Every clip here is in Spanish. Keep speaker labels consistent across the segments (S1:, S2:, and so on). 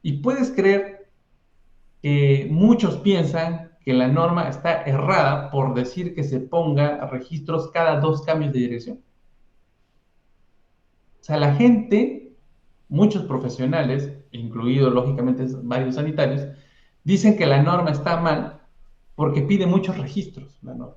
S1: Y puedes creer que muchos piensan que la norma está errada por decir que se ponga registros cada 2 cambios de dirección. O sea, la gente, muchos profesionales, incluidos lógicamente varios sanitarios, dicen que la norma está mal porque pide muchos registros, la norma.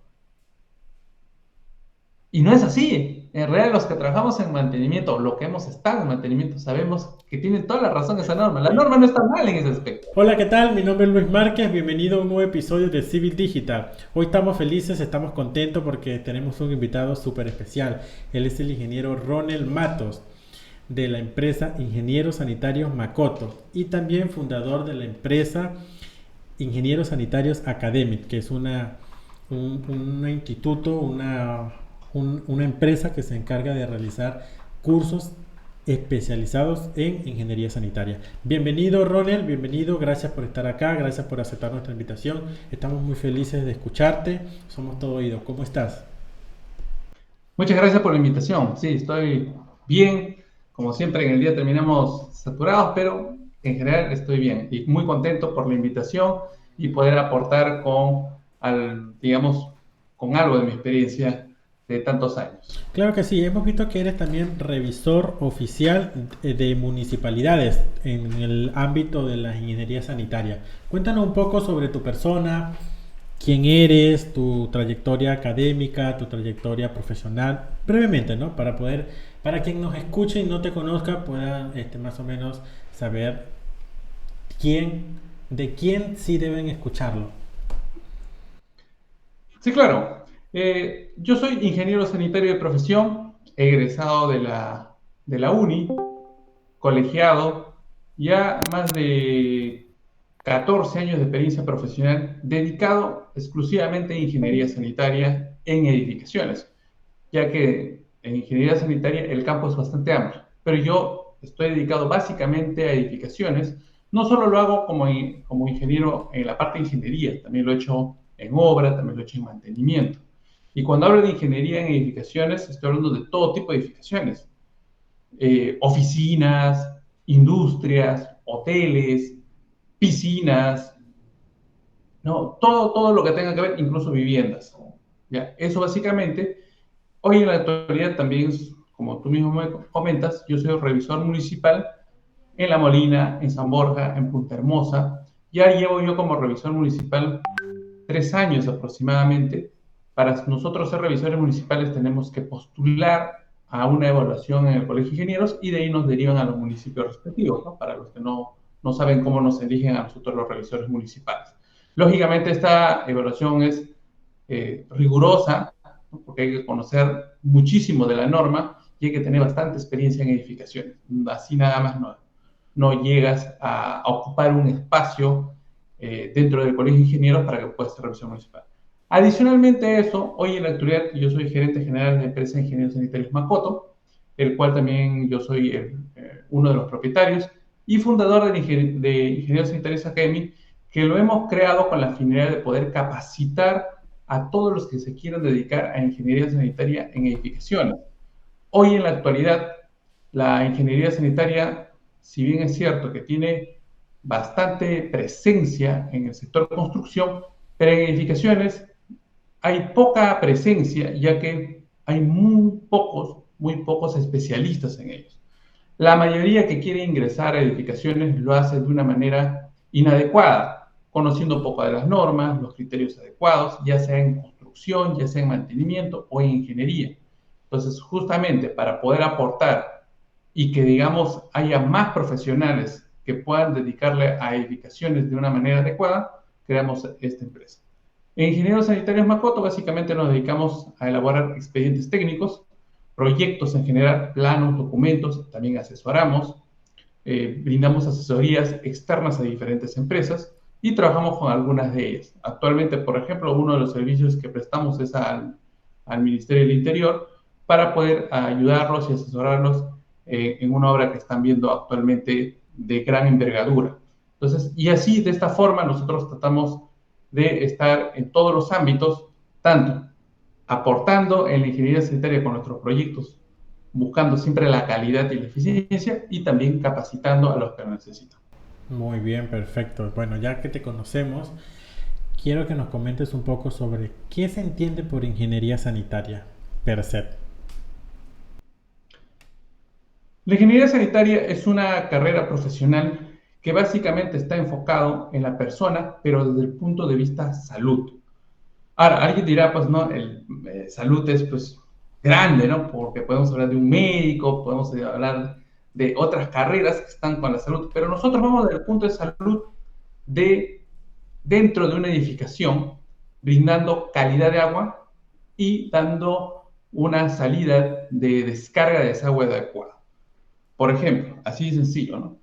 S1: Y no es así. En realidad, los que trabajamos en mantenimiento, o lo que hemos estado en mantenimiento, sabemos que tiene toda la razón esa norma. La norma no está mal en ese aspecto.
S2: Hola, ¿qué tal? Mi nombre es Luis Márquez, bienvenido a un nuevo episodio de Civil Digital. Hoy estamos felices, estamos contentos porque tenemos un invitado súper especial. Él es el ingeniero Ronel Matos de la empresa Ingenieros Sanitarios Makoto y también fundador de la empresa Ingenieros Sanitarios Academic, que es un instituto, una empresa que se encarga de realizar cursos especializados en ingeniería sanitaria. Bienvenido Ronald, bienvenido, gracias por estar acá, gracias por aceptar nuestra invitación. Estamos muy felices de escucharte, somos todo oídos. ¿Cómo estás?
S1: Muchas gracias por la invitación. Sí, estoy bien. Como siempre, en el día terminamos saturados, pero en general estoy bien y muy contento por la invitación y poder aportar digamos, con algo de mi experiencia de tantos años.
S2: Claro que sí, hemos visto que eres también revisor oficial de municipalidades en el ámbito de la ingeniería sanitaria. Cuéntanos un poco sobre tu persona, quién eres, tu trayectoria académica, tu trayectoria profesional, brevemente, ¿no? Para quien nos escuche y no te conozca, pueda más o menos saber quién, de quién sí deben escucharlo.
S1: Sí, claro. Yo soy ingeniero sanitario de profesión, egresado de la UNI, colegiado, ya más de 14 años de experiencia profesional dedicado exclusivamente a ingeniería sanitaria en edificaciones, ya que en ingeniería sanitaria el campo es bastante amplio, pero yo estoy dedicado básicamente a edificaciones. No solo lo hago como ingeniero en la parte de ingeniería, también lo he hecho en obra, también lo he hecho en mantenimiento. Y cuando hablo de ingeniería en edificaciones, estoy hablando de todo tipo de edificaciones, oficinas, industrias, hoteles, piscinas, ¿no? Todo lo que tenga que ver, incluso viviendas. ¿Ya? Eso básicamente, hoy en la actualidad también, como tú mismo me comentas, yo soy revisor municipal en La Molina, en San Borja, en Punta Hermosa. Ya llevo yo como revisor municipal 3 años aproximadamente. Para nosotros ser revisores municipales tenemos que postular a una evaluación en el Colegio de Ingenieros y de ahí nos derivan a los municipios respectivos, ¿no? Para los que no saben cómo nos eligen a nosotros los revisores municipales. Lógicamente esta evaluación es rigurosa, ¿no? Porque hay que conocer muchísimo de la norma y hay que tener bastante experiencia en edificaciones. Así nada más no llegas a ocupar un espacio dentro del Colegio de Ingenieros para que pueda ser revisión municipal. Adicionalmente a eso, hoy en la actualidad yo soy gerente general de la empresa de Ingenieros Sanitarios Makoto, el cual también yo soy uno de los propietarios y fundador de Ingenieros Sanitarios Academy, que lo hemos creado con la finalidad de poder capacitar a todos los que se quieran dedicar a ingeniería sanitaria en edificaciones. Hoy en la actualidad, la ingeniería sanitaria, si bien es cierto que tiene bastante presencia en el sector construcción, pero en edificaciones hay poca presencia, ya que hay muy pocos especialistas en ellos. La mayoría que quiere ingresar a edificaciones lo hace de una manera inadecuada, conociendo poco de las normas, los criterios adecuados, ya sea en construcción, ya sea en mantenimiento o en ingeniería. Entonces, justamente para poder aportar y que, digamos, haya más profesionales que puedan dedicarle a edificaciones de una manera adecuada, creamos esta empresa. En Ingenieros Sanitarios Makoto, básicamente nos dedicamos a elaborar expedientes técnicos, proyectos en general, planos, documentos, también asesoramos, brindamos asesorías externas a diferentes empresas y trabajamos con algunas de ellas. Actualmente, por ejemplo, uno de los servicios que prestamos es al Ministerio del Interior para poder ayudarlos y asesorarlos en una obra que están viendo actualmente de gran envergadura. Entonces, y así, de esta forma, nosotros tratamos de estar en todos los ámbitos, tanto aportando en la ingeniería sanitaria con nuestros proyectos, buscando siempre la calidad y la eficiencia y también capacitando a los que lo necesitan.
S2: Muy bien, perfecto. Bueno, ya que te conocemos, quiero que nos comentes un poco sobre qué se entiende por ingeniería sanitaria, per se.
S1: La ingeniería sanitaria es una carrera profesional que básicamente está enfocado en la persona, pero desde el punto de vista salud. Ahora, alguien dirá, pues no, salud es pues grande, ¿no? Porque podemos hablar de un médico, podemos hablar de otras carreras que están con la salud, pero nosotros vamos desde el punto de salud de dentro de una edificación, brindando calidad de agua y dando una salida de descarga de desagüe adecuada. Por ejemplo, así de sencillo, ¿no?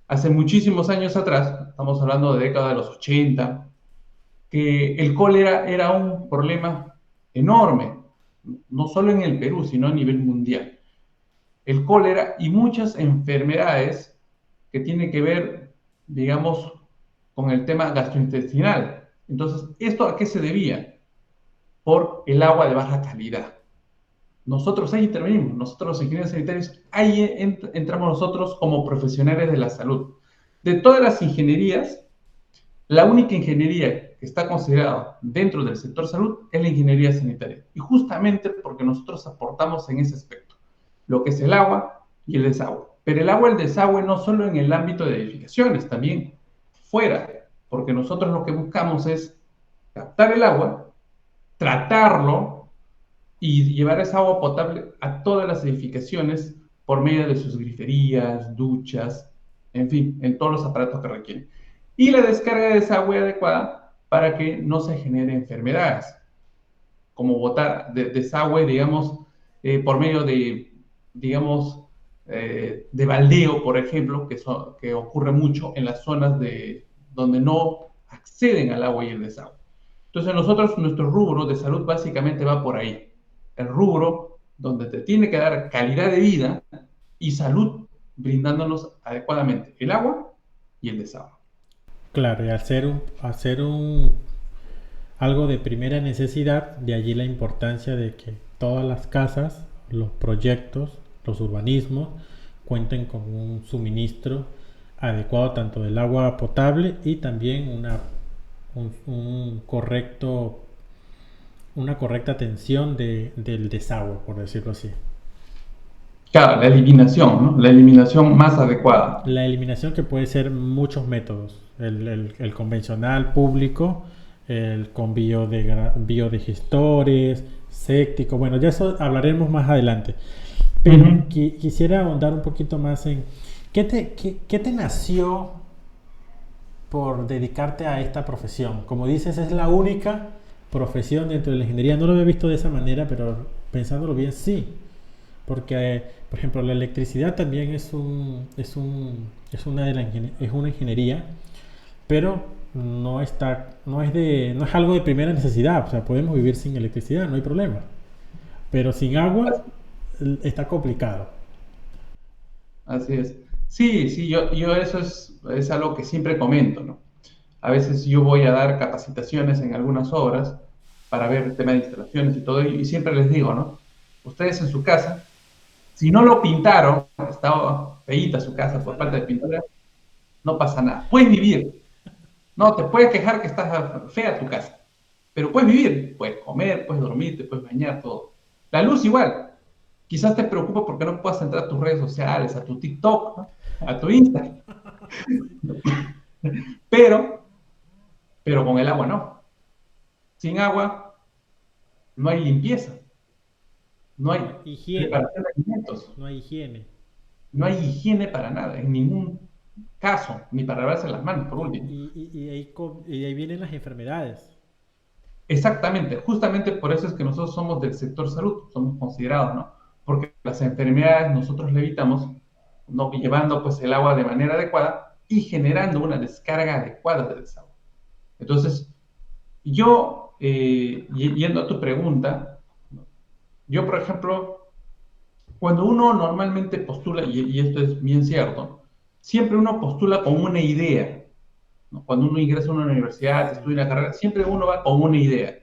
S1: Hace muchísimos años atrás, estamos hablando de década de los 80, que el cólera era un problema enorme, no solo en el Perú, sino a nivel mundial. El cólera y muchas enfermedades que tienen que ver, digamos, con el tema gastrointestinal. Entonces, ¿esto a qué se debía? Por el agua de baja calidad. Nosotros ahí intervenimos, nosotros los ingenieros sanitarios, ahí entramos nosotros como profesionales de la salud. De todas las ingenierías, la única ingeniería que está considerada dentro del sector salud es la ingeniería sanitaria. Y justamente porque nosotros aportamos en ese aspecto, lo que es el agua y el desagüe. Pero el agua y el desagüe no solo en el ámbito de edificaciones, también fuera, porque nosotros lo que buscamos es captar el agua, tratarlo y llevar esa agua potable a todas las edificaciones por medio de sus griferías, duchas, en fin, en todos los aparatos que requieren. Y la descarga de desagüe adecuada para que no se generen enfermedades, como botar desagüe, digamos, por medio de, digamos, de baldeo, por ejemplo, que ocurre mucho en las zonas donde no acceden al agua y el desagüe. Entonces nosotros, nuestro rubro de salud básicamente va por ahí. El rubro donde te tiene que dar calidad de vida y salud brindándonos adecuadamente el agua y el desagüe.
S2: Claro, y hacer algo de primera necesidad, de allí la importancia de que todas las casas, los proyectos, los urbanismos cuenten con un suministro adecuado tanto del agua potable y también un correcto, una correcta atención del desagüe, por decirlo así.
S1: Claro, la eliminación, ¿no? La eliminación más adecuada.
S2: La eliminación que puede ser muchos métodos. El convencional público, el con biodigestores, séptico. Bueno, ya eso hablaremos más adelante. Pero quisiera ahondar un poquito más en qué te nació por dedicarte a esta profesión. Como dices, es la única profesión dentro de la ingeniería. No lo había visto de esa manera, pero pensándolo bien, sí. Porque, por ejemplo, la electricidad también es una ingeniería, pero no es algo de primera necesidad. O sea, podemos vivir sin electricidad, no hay problema. Pero sin agua está complicado.
S1: Así es. Sí, sí, yo eso es algo que siempre comento, ¿no? A veces yo voy a dar capacitaciones en algunas obras para ver el tema de instalaciones y todo, y siempre les digo, ¿no? Ustedes en su casa, si no lo pintaron, estaba feíta su casa por falta de pintura, no pasa nada. Puedes vivir. No, te puedes quejar que está fea tu casa, pero puedes vivir, puedes comer, puedes dormir, te puedes bañar, todo. La luz igual. Quizás te preocupa porque no puedas entrar a tus redes sociales, a tu TikTok, ¿no? A tu Instagram. Pero, pero con el agua no. Sin agua no hay limpieza, no hay
S2: Higiene,
S1: preparación de alimentos,
S2: no hay higiene.
S1: no hay higiene para nada, en ningún caso, ni para lavarse las manos, por último.
S2: Y ahí vienen las enfermedades.
S1: Exactamente, justamente por eso es que nosotros somos del sector salud, somos considerados, ¿no? Porque las enfermedades nosotros le evitamos, no llevando pues el agua de manera adecuada y generando una descarga adecuada de desagüe. Entonces, yo, yendo a tu pregunta, yo, por ejemplo, cuando uno normalmente postula, y esto es bien cierto, siempre uno postula con una idea, ¿no? Cuando uno ingresa a una universidad,
S2: Sí.
S1: estudia una carrera, siempre uno va con una idea.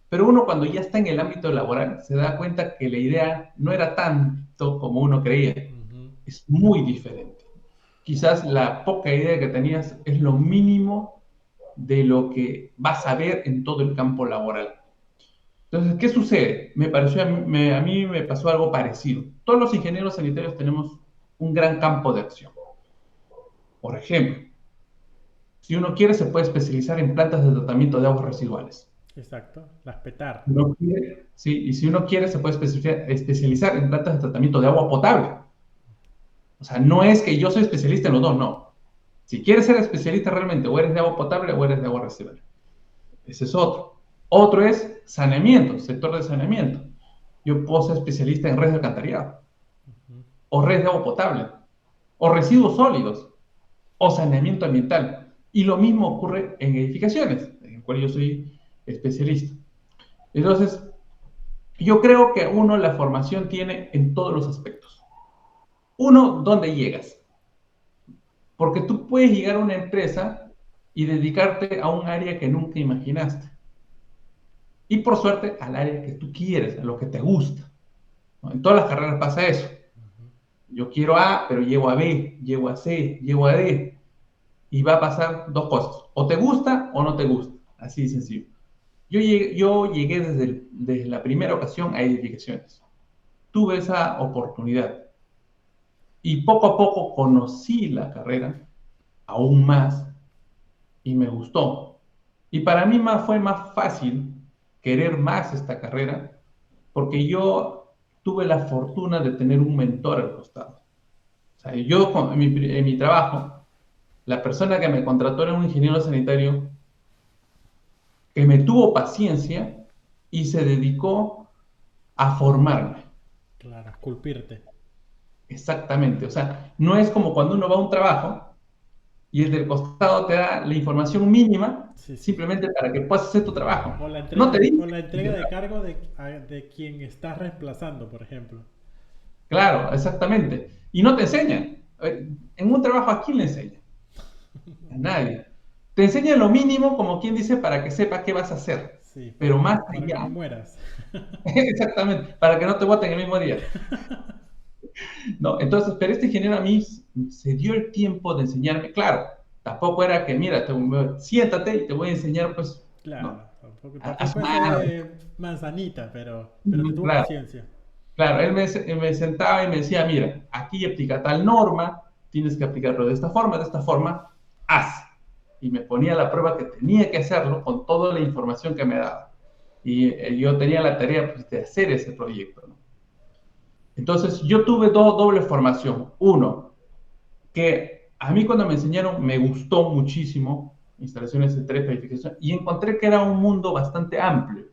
S1: Pero uno cuando ya está en el ámbito laboral se da cuenta que la idea no era tanto como uno creía.
S2: Ujú.
S1: Es muy diferente. quizás la poca idea que tenías es lo mínimo de lo que vas a ver en todo el campo laboral. Entonces, ¿qué sucede? A mí me pasó algo parecido. Todos los ingenieros sanitarios tenemos un gran campo de acción. Por ejemplo, si uno quiere, se puede especializar en plantas de tratamiento de aguas residuales.
S2: Exacto, las petar.
S1: Sí, y si uno quiere, se puede especializar en plantas de tratamiento de agua potable. O sea, no es que yo soy especialista en los dos, no. Si quieres ser especialista realmente, o eres de agua potable o eres de agua residual. Ese es otro. Otro es saneamiento, sector de saneamiento. Yo puedo ser especialista en redes de alcantarillado,
S2: Ujú.
S1: o redes de agua potable, o residuos sólidos, o saneamiento ambiental. Y lo mismo ocurre en edificaciones, en el cual yo soy especialista. Entonces, yo creo que uno la formación tiene en todos los aspectos. Uno, ¿dónde llegas? Porque tú puedes llegar a una empresa y dedicarte a un área que nunca imaginaste. Y por suerte, al área que tú quieres, a lo que te gusta. ¿No? En todas las carreras pasa eso. Yo quiero A, pero llego a B, llego a C, llego a D. Y va a pasar dos cosas. O te gusta o no te gusta. Así de sencillo. Yo llegué desde la primera ocasión a edificaciones. Tuve esa oportunidad. Y poco a poco conocí la carrera aún más y me gustó. Y para mí fue más fácil querer más esta carrera porque yo tuve la fortuna de tener un mentor al costado. O sea, en mi trabajo, la persona que me contrató era un ingeniero sanitario que me tuvo paciencia y se dedicó a formarme.
S2: Claro, esculpirte.
S1: Exactamente. O sea, no es como cuando uno va a un trabajo y el del costado te da la información mínima
S2: Sí, sí, sí.
S1: simplemente para que puedas hacer tu trabajo.
S2: O
S1: No te dice.
S2: la entrega de cargo de quien estás reemplazando, por ejemplo.
S1: Claro, exactamente. Y no te enseñan. En un trabajo, ¿a quién le enseñan? A nadie. Te enseñan lo mínimo, como quien dice, para que sepa qué vas a hacer.
S2: Sí,
S1: Pero más
S2: para que no
S1: allá,
S2: mueras.
S1: exactamente, para que no te voten el mismo día. No, entonces, pero este ingeniero a mí se dio el tiempo de enseñarme. Claro, tampoco era que, mira, siéntate y te voy a enseñar, pues,
S2: Claro,
S1: no, a su
S2: tampoco es
S1: mano.
S2: manzanita, pero te tuvo
S1: Claro,
S2: paciencia.
S1: claro, me sentaba y me decía, mira, aquí aplica tal norma, tienes que aplicarlo de esta forma, haz. Y me ponía la prueba que tenía que hacerlo con toda la información que me daba. Y yo tenía la tarea pues, de hacer ese proyecto, ¿no? Entonces, yo tuve doble formación. Uno, que a mí cuando me enseñaron me gustó muchísimo, instalaciones de tres verificación, y encontré que era un mundo bastante amplio.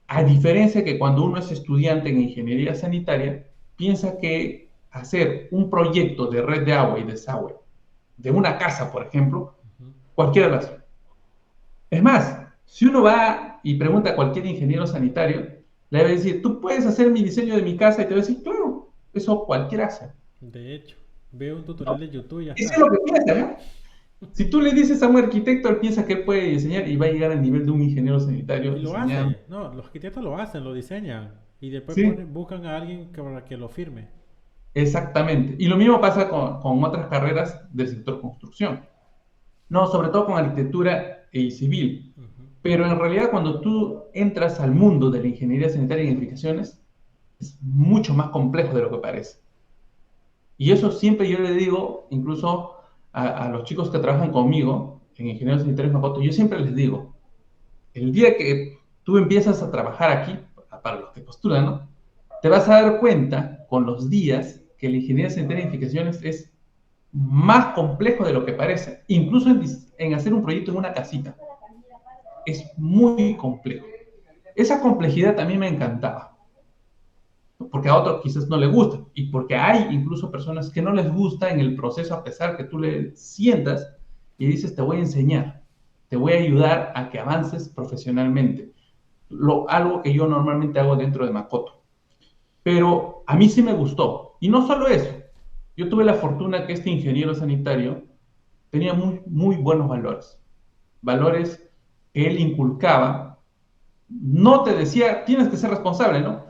S1: A diferencia que cuando uno es estudiante en ingeniería sanitaria, piensa que hacer un proyecto de red de agua y desagüe de una casa, por ejemplo,
S2: Ujú.
S1: cualquiera lo hace. Es más, si uno va y pregunta a cualquier ingeniero sanitario, le va a decir, tú puedes hacer mi diseño de mi casa y te va a decir, claro, eso cualquiera hace.
S2: De hecho, veo un tutorial
S1: ¿No?
S2: de YouTube y ya
S1: Eso es
S2: está.
S1: lo que piensa, ¿no? Si tú le dices a un arquitecto, él piensa que él puede diseñar y va a llegar al nivel de un ingeniero sanitario
S2: Y lo
S1: diseñando.
S2: hace, no, los arquitectos lo hacen, lo diseñan. Y después
S1: Sí,
S2: buscan a alguien para que lo firme.
S1: exactamente. Y lo mismo pasa con otras carreras del sector construcción. No, sobre todo con arquitectura y civil.
S2: Ujú.
S1: Pero en realidad cuando tú entras al mundo de la ingeniería sanitaria y edificaciones, es mucho más complejo de lo que parece. Y eso siempre yo le digo, incluso a los chicos que trabajan conmigo en ingeniería sanitaria y Macoto, yo siempre les digo, el día que tú empiezas a trabajar aquí, para los que postulan, ¿no? Te vas a dar cuenta con los días que la ingeniería sanitaria y edificaciones es más complejo de lo que parece, incluso en hacer un proyecto en una casita. Es muy complejo. Esa complejidad también me encantaba, porque a otros quizás no les gusta, y porque hay incluso personas que no les gusta en el proceso, a pesar que tú le sientas y dices, te voy a enseñar, te voy a ayudar a que avances profesionalmente. Algo que yo normalmente hago dentro de Makoto. Pero a mí sí me gustó. Y no solo eso, yo tuve la fortuna que este ingeniero sanitario tenía muy, muy buenos valores. Valores que él inculcaba. No te decía, tienes que ser responsable, ¿no?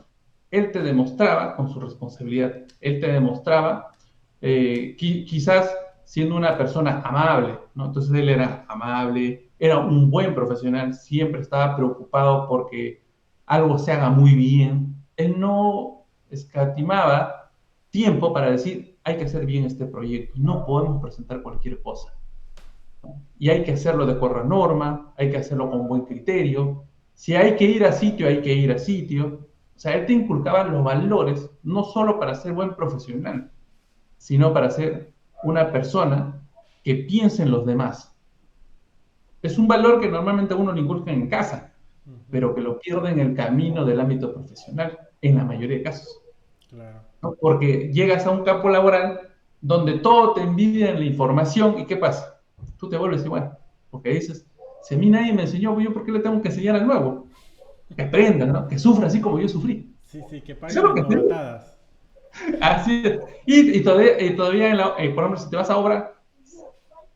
S1: Él te demostraba con su responsabilidad, él te demostraba quizás siendo una persona amable, ¿no? Entonces él era amable, era un buen profesional, siempre estaba preocupado porque algo se haga muy bien. Él no escatimaba tiempo para decir, hay que hacer bien este proyecto, no podemos presentar cualquier cosa. ¿No? Y hay que hacerlo de acuerdo a norma, hay que hacerlo con buen criterio. Si hay que ir a sitio, hay que ir a sitio. O sea, él te inculcaba los valores, no solo para ser buen profesional, sino para ser una persona que piense en los demás. Es un valor que normalmente uno le inculca en casa,
S2: Ujú.
S1: pero que lo pierde en el camino del ámbito profesional, en la mayoría de casos.
S2: Claro.
S1: ¿No? Porque llegas a un campo laboral donde todo te envidia en la información y ¿qué pasa? Tú te vuelves igual, porque dices, si a mí nadie me enseñó, ¿yo por qué le tengo que enseñar al nuevo? Que aprenda, ¿no? Que sufra así como yo sufrí.
S2: Sí, sí, que
S1: Eso
S2: pague
S1: es lo
S2: las
S1: que te digo.
S2: novatadas.
S1: Así es. Todavía por ejemplo, si te vas a obra,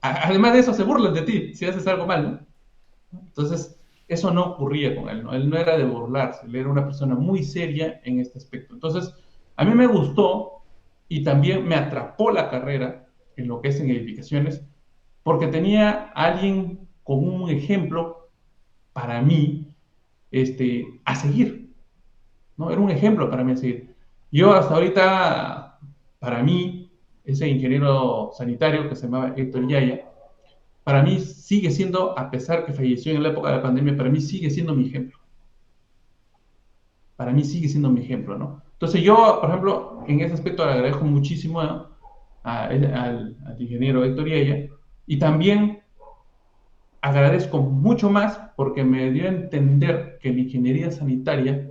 S1: además de eso se burlan de ti si haces algo mal, ¿no? Entonces, eso no ocurría con él, ¿no? Él no era de burlarse, él era una persona muy seria en este aspecto. Entonces, a mí me gustó y también me atrapó la carrera en lo que es en edificaciones, porque tenía a alguien como un ejemplo para mí a seguir, ¿no? Era un ejemplo para mí a seguir. Yo hasta ahorita, para mí, ese ingeniero sanitario que se llamaba Héctor Yaya, para mí sigue siendo, a pesar que falleció en la época de la pandemia, para mí sigue siendo mi ejemplo. Para mí sigue siendo mi ejemplo, ¿no? Entonces yo, por ejemplo, en ese aspecto le agradezco muchísimo, ¿no? Al ingeniero Héctor Yaya, y también agradezco mucho más porque me dio a entender que la ingeniería sanitaria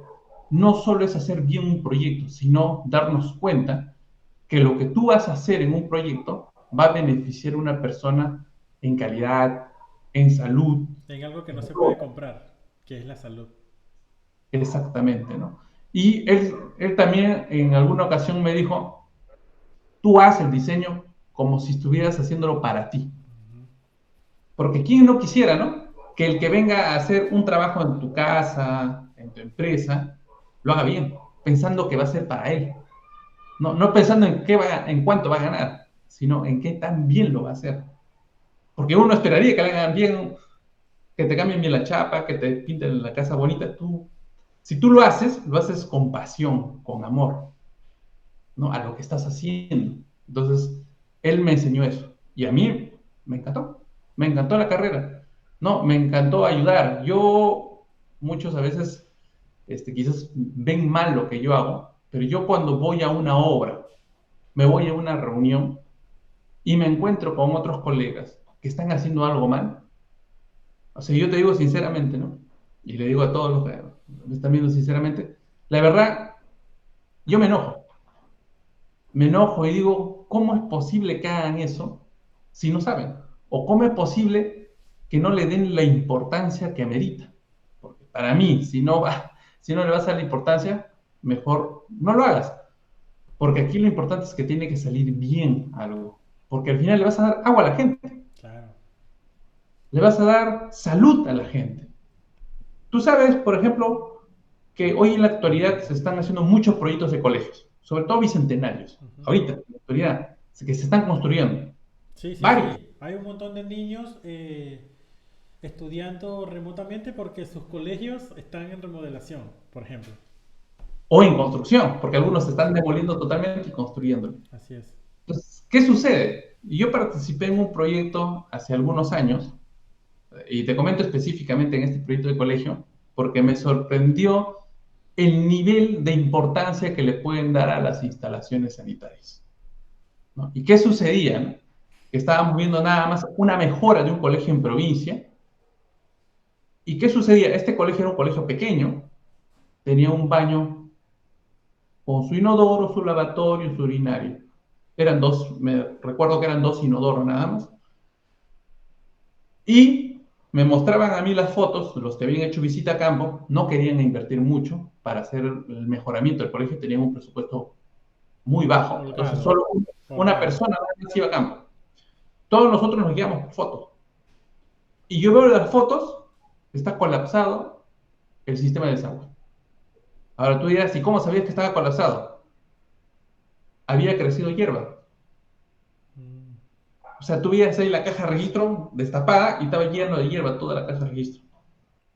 S1: no solo es hacer bien un proyecto, sino darnos cuenta que lo que tú vas a hacer en un proyecto va a beneficiar a una persona en calidad, en salud,
S2: En algo que no
S1: en
S2: se puede
S1: todo.
S2: comprar, que es la salud.
S1: Exactamente, ¿no? Y él también en alguna ocasión me dijo, tú haz el diseño como si estuvieras haciéndolo para ti.
S2: Ujú.
S1: Porque quién no quisiera, ¿no? Que el que venga a hacer un trabajo en tu casa, en tu empresa, lo haga bien, pensando que va a ser para él. No, no pensando en cuánto va a ganar, sino en qué tan bien lo va a hacer. Porque uno esperaría que le hagan bien, que te cambien bien la chapa, que te pinten la casa bonita. Si tú lo haces con pasión, con amor, ¿no? A lo que estás haciendo. Entonces, él me enseñó eso. Y a mí me encantó la carrera, ¿no? Me encantó ayudar. Muchos a veces, quizás ven mal lo que yo hago, pero yo cuando voy a una obra, me voy a una reunión y me encuentro con otros colegas que están haciendo algo mal, o sea, yo te digo sinceramente, ¿no? Y le digo a todos los que me están viendo sinceramente, la verdad, yo me enojo y digo, ¿cómo es posible que hagan eso si no saben? ¿O cómo es posible que no le den la importancia que amerita? Porque para mí, si no le vas a dar la importancia, mejor no lo hagas. Porque aquí lo importante es que tiene que salir bien algo. Porque al final le vas a dar agua a la gente,
S2: Claro.
S1: le vas a dar salud a la gente. Tú sabes, por ejemplo, que hoy en la actualidad se están haciendo muchos proyectos de colegios, sobre todo bicentenarios,
S2: Ujú.
S1: ahorita, en la actualidad, que se están construyendo.
S2: Sí, sí,
S1: Varios.
S2: sí. Hay un montón de niños estudiando remotamente porque sus colegios están en remodelación, por ejemplo.
S1: O en construcción, porque
S2: O en
S1: algunos se están
S2: construcción.
S1: demoliendo totalmente y construyéndolo.
S2: Así es.
S1: Entonces, ¿qué sucede? Yo participé en un proyecto hace algunos años, y te comento específicamente en este proyecto de colegio, porque me sorprendió el nivel de importancia que le pueden dar a las instalaciones sanitarias, ¿no? ¿Y qué sucedía? ¿No? Que estábamos viendo nada más una mejora de un colegio en provincia. ¿Y qué sucedía? Este colegio era un colegio pequeño, tenía un baño con su inodoro, su lavatorio, su urinario. Recuerdo que eran dos inodoros nada más. Y me mostraban a mí las fotos, los que habían hecho visita a campo, no querían invertir mucho para hacer el mejoramiento del colegio, tenían un presupuesto muy bajo, entonces
S2: Holgado.
S1: solo una
S2: Holgado.
S1: persona iba a campo. Todos nosotros nos guiamos por fotos. Y yo veo las fotos, está colapsado el sistema de desagüe. Ahora tú dirás, ¿y cómo sabías que estaba colapsado? Había crecido hierba. O sea, tú veías ahí la caja de registro destapada y estaba lleno de hierba toda la caja de registro.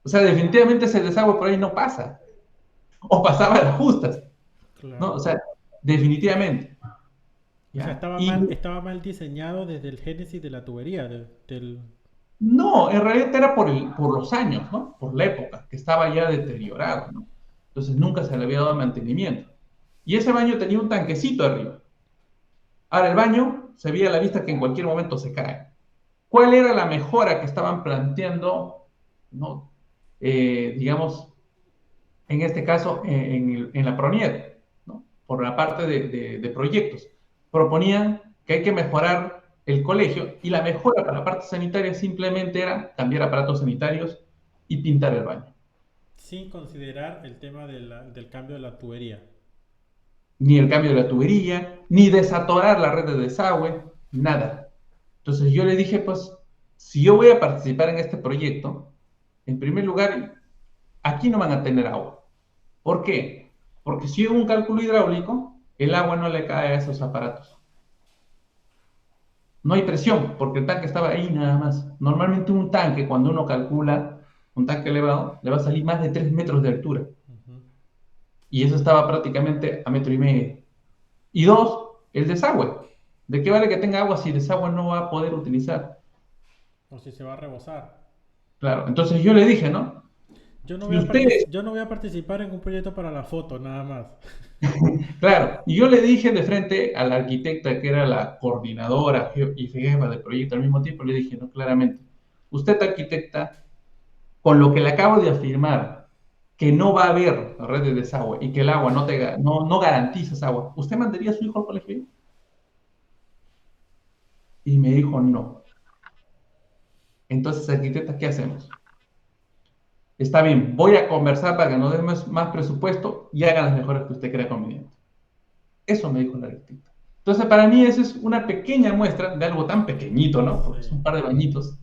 S1: O sea, definitivamente ese desagüe por ahí no pasa. O pasaba a las justas, ¿no?
S2: Claro.
S1: O sea, definitivamente.
S2: O sea,
S1: ¿Ya? Y
S2: estaba mal diseñado desde el génesis de la tubería, del...
S1: no, en realidad era por los años, ¿no? Por la época, que estaba ya deteriorado, ¿no? Entonces nunca se le había dado mantenimiento. Y ese baño tenía un tanquecito arriba. Ahora, el baño se veía a la vista que en cualquier momento se cae. ¿Cuál era la mejora que estaban planteando, ¿no? Digamos, en este caso, en la PRONIED, ¿no? Por la parte de proyectos. Proponían que hay que mejorar el colegio y la mejora para la parte sanitaria simplemente era cambiar aparatos sanitarios y pintar el baño.
S2: Sin considerar el tema del cambio de la tubería.
S1: Ni el cambio de la tubería, ni desatorar la red de desagüe, nada. Entonces yo le dije, pues, si yo voy a participar en este proyecto, en primer lugar, aquí no van a tener agua. ¿Por qué? Porque si hago un cálculo hidráulico, el agua no le cae a esos aparatos. No hay presión, porque el tanque estaba ahí nada más. Normalmente un tanque, cuando uno calcula un tanque elevado, le va a salir más de 3 metros de altura.
S2: Ujú.
S1: Y eso estaba prácticamente a metro y medio. Y dos, el desagüe. ¿De qué vale que tenga agua si el desagüe no va a poder utilizar?
S2: O si se va a rebosar.
S1: Claro, entonces yo le dije, ¿no? Si ustedes,
S2: Yo no voy a participar en un proyecto para la foto, nada más.
S1: claro, y yo le dije de frente a la arquitecta que era la coordinadora y jefa del proyecto al mismo tiempo, le dije, no, claramente, usted arquitecta, con lo que le acabo de afirmar, que no va a haber red de desagüe y que el agua no garantiza esa agua, ¿usted mandaría a su hijo al colegio? Y me dijo, no. Entonces, arquitecta, ¿qué hacemos? Está bien, voy a conversar para que nos den más presupuesto y hagan las mejoras que usted crea conveniente. Eso me dijo la arquitecta. Entonces, para mí, esa es una pequeña muestra de algo tan pequeñito, ¿no?
S2: Sí.
S1: Porque es un par de bañitos,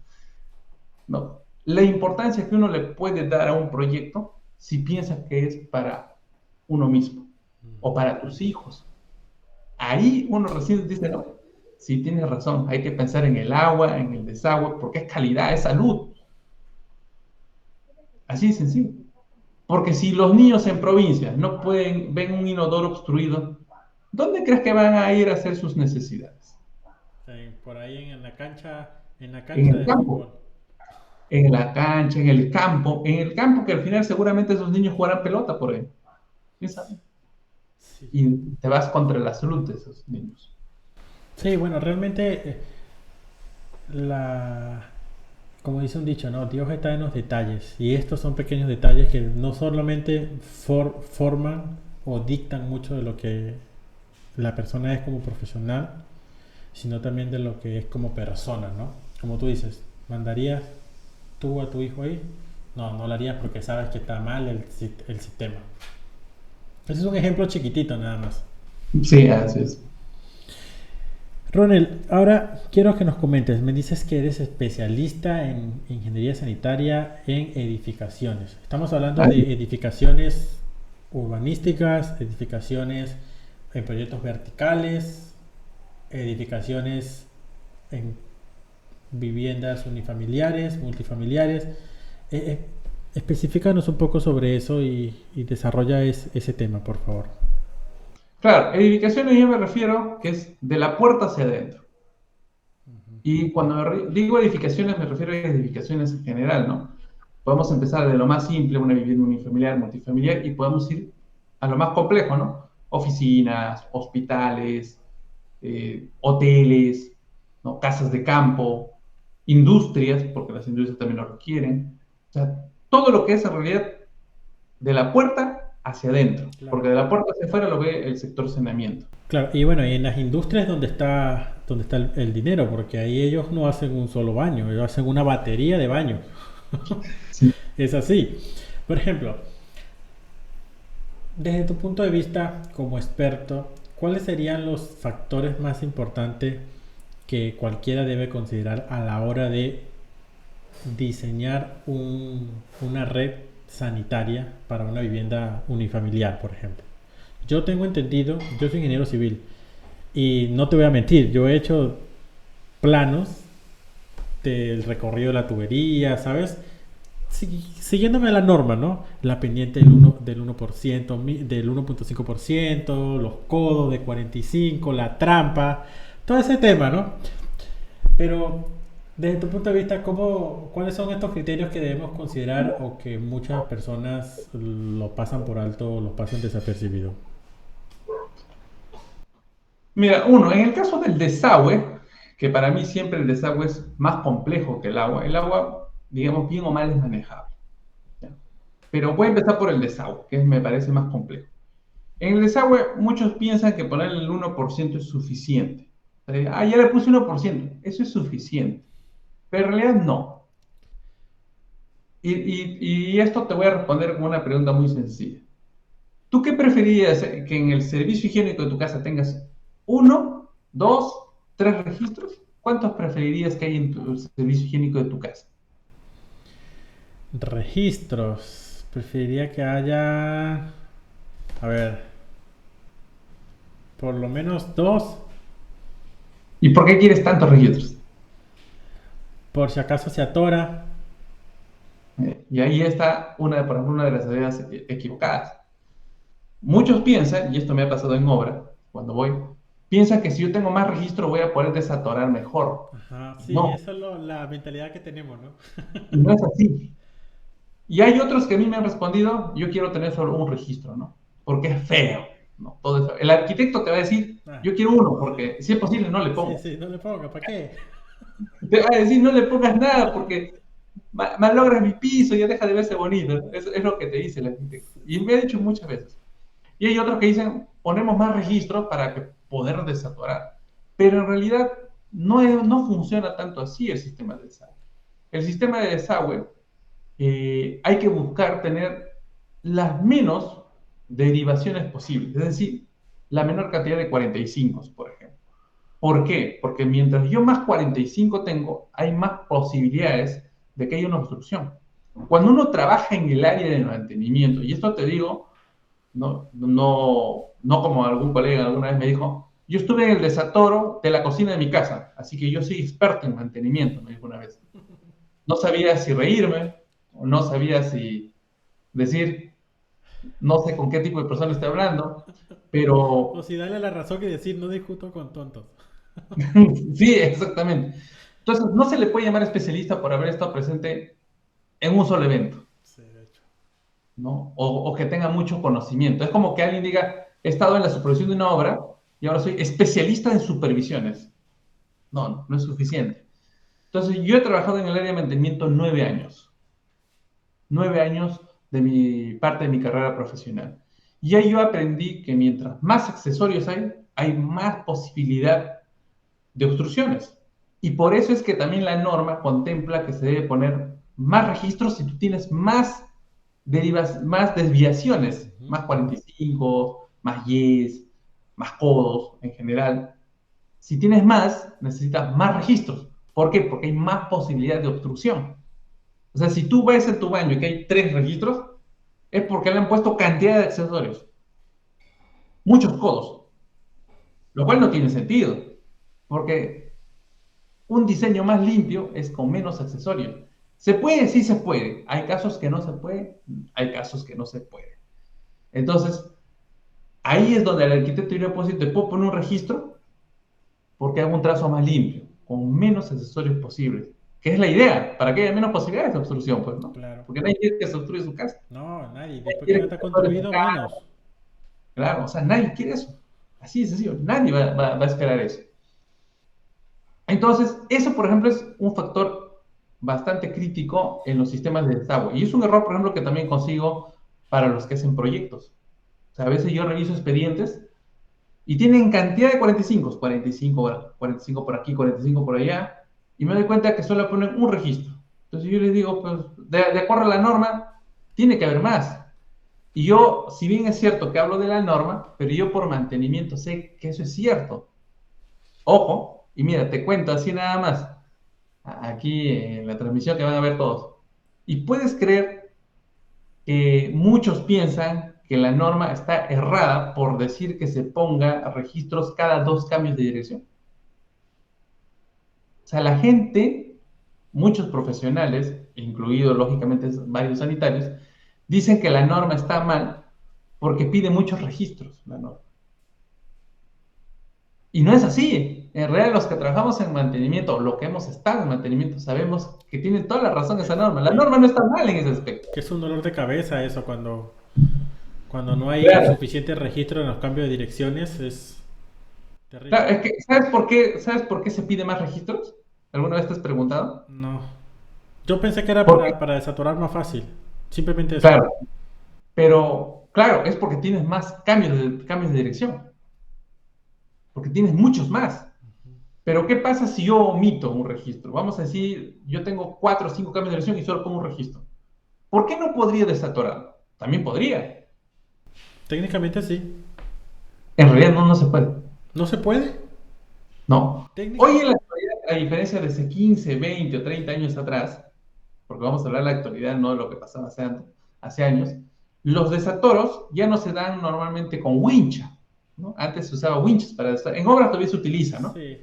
S1: ¿no? La importancia que uno le puede dar a un proyecto si piensa que es para uno mismo o
S2: Ujú.
S1: para tus hijos. Ahí uno recién dice, no, sí tienes razón, hay que pensar en el agua, en el desagüe, porque es calidad, es salud. Así de sencillo. Porque si los niños en provincias no pueden, ven un inodoro obstruido, ¿dónde crees que van a ir a hacer sus necesidades?
S2: Por ahí en la
S1: En
S2: cancha
S1: el
S2: de
S1: campo,
S2: fútbol.
S1: en la cancha, en el campo que al final seguramente esos niños jugarán pelota por ahí. ¿Quién sabe?
S2: Sí.
S1: Y te vas contra la salud de esos niños.
S2: Sí, bueno, realmente la, como dice un dicho, ¿no? Dios está en los detalles. Y estos son pequeños detalles que no solamente forman o dictan mucho de lo que la persona es como profesional, sino también de lo que es como persona, ¿no? Como tú dices, ¿mandarías tú a tu hijo ahí? No, no lo harías porque sabes que está mal el sistema. Ese es un ejemplo chiquitito nada más.
S1: Sí, así es.
S2: Ronald, ahora quiero que nos comentes. Me dices que eres especialista en ingeniería sanitaria en edificaciones. Estamos hablando
S1: Así.
S2: de edificaciones urbanísticas, edificaciones en proyectos verticales, edificaciones en viviendas unifamiliares, multifamiliares. Eh, eh, Especifícanos un poco sobre eso y desarrolla ese tema, por favor.
S1: Claro, edificaciones yo me refiero que es de la puerta hacia adentro. Y cuando digo edificaciones me refiero a edificaciones en general, ¿no? Podemos empezar de lo más simple, una vivienda unifamiliar, multifamiliar, y podemos ir a lo más complejo, ¿no? Oficinas, hospitales, hoteles, ¿no? Casas de campo, industrias, porque las industrias también lo requieren. O sea, todo lo que es en realidad de la puerta hacia adentro,
S2: Claro.
S1: porque de la puerta hacia afuera lo ve el sector saneamiento.
S2: Claro, y bueno, y en las industrias donde está el dinero, porque ahí ellos no hacen un solo baño, ellos hacen una batería de baños.
S1: Sí.
S2: Es así. Por ejemplo, desde tu punto de vista como experto, ¿cuáles serían los factores más importantes que cualquiera debe considerar a la hora de diseñar una red sanitaria para una vivienda unifamiliar, por ejemplo? Yo tengo entendido, yo soy ingeniero civil y no te voy a mentir, yo he hecho planos del recorrido de la tubería, ¿sabes? Siguiéndome la norma, ¿no? La pendiente del 1%, del 1.5%, los codos de 45, la trampa, todo ese tema, ¿no? Pero desde tu punto de vista, ¿cuáles son estos criterios que debemos considerar o que muchas personas lo pasan por alto o lo pasan desapercibido?
S1: Mira, uno, en el caso del desagüe, que para mí siempre el desagüe es más complejo que el agua, digamos, bien o mal es manejable. ¿Ya? Pero voy a empezar por el desagüe, que me parece más complejo. En el desagüe, muchos piensan que ponerle el 1% es suficiente. Ya le puse 1%, eso es suficiente. Pero en realidad no. Y esto te voy a responder con una pregunta muy sencilla. ¿Tú qué preferirías que en el servicio higiénico de tu casa tengas uno, dos, tres registros? ¿Cuántos preferirías que hay en tu servicio higiénico de tu casa?
S2: Registros. Preferiría que haya, a ver, por lo menos dos,
S1: ¿Y por qué quieres tantos registros?
S2: por si acaso se atora.
S1: Y ahí está por ejemplo, una de las ideas equivocadas. Muchos piensan, y esto me ha pasado en obra, cuando voy, piensan que si yo tengo más registro voy a poder desatorar mejor.
S2: Ajá, sí,
S1: No,
S2: esa es la mentalidad que tenemos, ¿no?
S1: y no es así. Y hay otros que a mí me han respondido, yo quiero tener solo un registro, ¿no? Porque es feo, ¿no? Todo es feo. El arquitecto te va a decir,
S2: Ah,
S1: yo quiero uno, porque si es posible no le
S2: sí,
S1: pongo.
S2: sí, no le ponga, ¿para qué?
S1: Te va a decir, no le pongas nada, porque malogras mi piso, ya deja de verse bonito. Es lo que te dice el arquitecto. Y me ha dicho muchas veces. Y hay otros que dicen, ponemos más registros para que poder desatorar. Pero en realidad no funciona tanto así el sistema de desagüe. El sistema de desagüe hay que buscar tener las menos derivaciones posibles, es decir, la menor cantidad de 45, por ejemplo. ¿Por qué? Porque mientras yo más 45 tengo, hay más posibilidades de que haya una obstrucción. Cuando uno trabaja en el área de mantenimiento, y esto te digo, no como algún colega alguna vez me dijo, yo estuve en el desatoro de la cocina de mi casa, así que yo soy experto en mantenimiento, me dijo una vez. No sabía si reírme, o no sabía si decir, no sé con qué tipo de persona estoy hablando,
S2: O
S1: pero
S2: si darle la razón y decir, no discuto con tontos.
S1: sí, exactamente. Entonces, no se le puede llamar especialista por haber estado presente en un solo evento,
S2: Sí, de hecho.
S1: ¿no? O que tenga mucho conocimiento. Es como que alguien diga, he estado en la supervisión de una obra y ahora soy especialista en supervisiones. No, no es suficiente. Entonces, yo he trabajado en el área de mantenimiento 9 años. 9 años de mi parte de mi carrera profesional. Y ahí yo aprendí que mientras más accesorios hay más posibilidad de obstrucciones. Y por eso es que también la norma contempla que se debe poner más registros si tú tienes más más desviaciones,
S2: Ujú.
S1: más 45, más yes, más codos en general. Si tienes más, necesitas más registros. ¿Por qué? Porque hay más posibilidad de obstrucción. O sea, si tú ves en tu baño que hay 3 registros, es porque le han puesto cantidad de accesorios, muchos codos, lo cual no tiene sentido, porque un diseño más limpio es con menos accesorios. ¿Se puede? Sí se puede. Hay casos que no se puede, hay casos que no se puede. Entonces, ahí es donde el arquitecto diría, pues, te puedo poner un registro porque hago un trazo más limpio, con menos accesorios posibles. Que es la idea, para que haya menos posibilidades de obstrucción, pues, ¿no?
S2: Claro.
S1: Porque nadie quiere que se obstruya su casa.
S2: No, nadie.
S1: Nadie
S2: Después que
S1: quiere
S2: no
S1: que
S2: está
S1: se obstruya su
S2: construido,
S1: casa.
S2: menos.
S1: Claro, o sea, nadie quiere eso. Así de sencillo, nadie va a esperar eso. Entonces, eso, por ejemplo, es un factor bastante crítico en los sistemas de desagüe. Y es un error, por ejemplo, que también consigo para los que hacen proyectos. O sea, a veces yo reviso expedientes y tienen cantidad de 45, 45, 45 por aquí, 45 por allá, y me doy cuenta que solo ponen un registro. Entonces yo les digo, pues, de acuerdo a la norma, tiene que haber más. Y yo, si bien es cierto que hablo de la norma, pero yo por mantenimiento sé que eso es cierto. Ojo, y mira, te cuento así nada más, aquí en la transmisión que van a ver todos. Y puedes creer que muchos piensan que la norma está errada por decir que se ponga registros cada 2 cambios de dirección. sea, la gente, muchos profesionales, incluidos lógicamente varios sanitarios, dicen que la norma está mal porque pide muchos registros, la norma. Y no es así. En realidad, los que trabajamos en mantenimiento, o lo que hemos estado en mantenimiento, sabemos que tiene toda la razón esa norma. La
S2: Sí,
S1: norma no está mal en ese aspecto.
S2: que es un dolor de cabeza eso cuando no hay
S1: Claro,
S2: suficiente registro en los cambios de direcciones, es terrible.
S1: claro, es que, ¿sabes por qué se pide más registros? ¿Alguna vez te has preguntado?
S2: No. Yo pensé que era
S1: Porque,
S2: para desaturar más fácil. Simplemente eso.
S1: claro, pero claro, es porque tienes más cambios de dirección, porque tienes muchos más. Pero ¿qué pasa si yo omito un registro? Vamos a decir, yo tengo 4 o 5 cambios de dirección y solo pongo un registro. ¿Por qué no podría desatorarlo? También podría.
S2: Técnicamente sí.
S1: En realidad no se puede.
S2: ¿No se puede?
S1: No. Hoy en
S2: Técnicamente.
S1: la actualidad, a diferencia de hace 15, 20 o 30 años atrás, porque vamos a hablar de la actualidad, no de lo que pasaba hace años, los desatoros ya no se dan normalmente con wincha, ¿no? Antes se usaba winches para desatar. En obras todavía se utiliza, ¿no?
S2: Sí.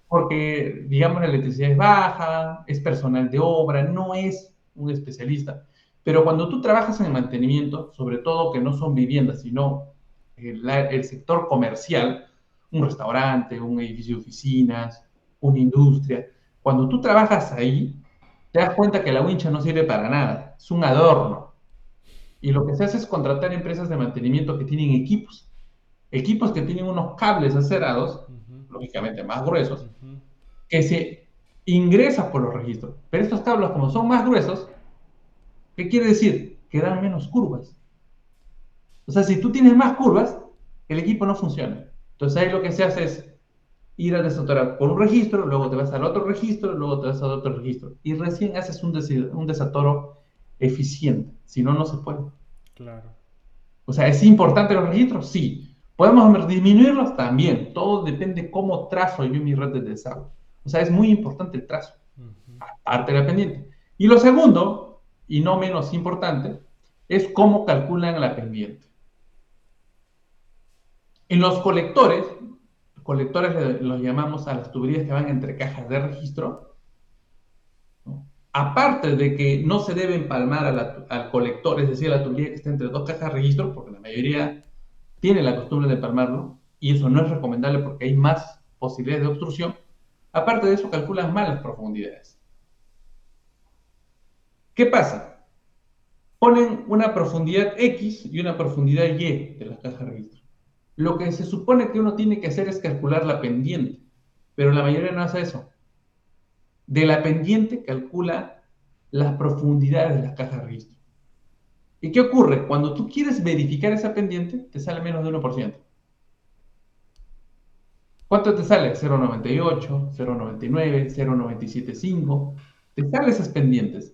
S1: Porque, digamos, la electricidad es baja, es personal de obra, no es un especialista. Pero cuando tú trabajas en el mantenimiento, sobre todo que no son viviendas, sino el sector comercial, un restaurante, un edificio de oficinas, una industria, cuando tú trabajas ahí, te das cuenta que la wincha no sirve para nada, es un adorno. Y lo que se hace es contratar empresas de mantenimiento que tienen equipos que tienen unos cables acerados,
S2: Ujú,
S1: lógicamente más gruesos,
S2: ujú.
S1: que se ingresa por los registros. Pero estos cables, como son más gruesos, ¿qué quiere decir? Que dan menos curvas. O sea, si tú tienes más curvas, el equipo no funciona. Entonces ahí lo que se hace es ir a desatorar por un registro, luego te vas al otro registro, luego te vas al otro registro. Y recién haces un desatoro eficiente. Si no, no se puede.
S2: Claro.
S1: O sea, ¿es importante los registros? Sí. ¿Podemos disminuirlos? También. Todo depende cómo trazo yo mi red de desagüe. O sea, es muy importante el trazo.
S2: Ujú.
S1: Aparte de la pendiente. Y lo segundo, y no menos importante, es cómo calculan la pendiente. En los colectores los llamamos a las tuberías que van entre cajas de registro, ¿no? Aparte de que no se debe empalmar al colector, es decir, a la tubería que está entre dos cajas de registro, porque la mayoría tiene la costumbre de empalmarlo, y eso no es recomendable porque hay más posibilidades de obstrucción. Aparte de eso, calculan mal las profundidades. ¿Qué pasa? Ponen una profundidad X y una profundidad Y de la caja de registro. Lo que se supone que uno tiene que hacer es calcular la pendiente, pero la mayoría no hace eso. De la pendiente calcula las profundidades de las cajas de registro. ¿Y qué ocurre? Cuando tú quieres verificar esa pendiente, te sale menos de 1%. ¿Cuánto te sale? 0,98, 0,99, 0,975. Te salen esas pendientes.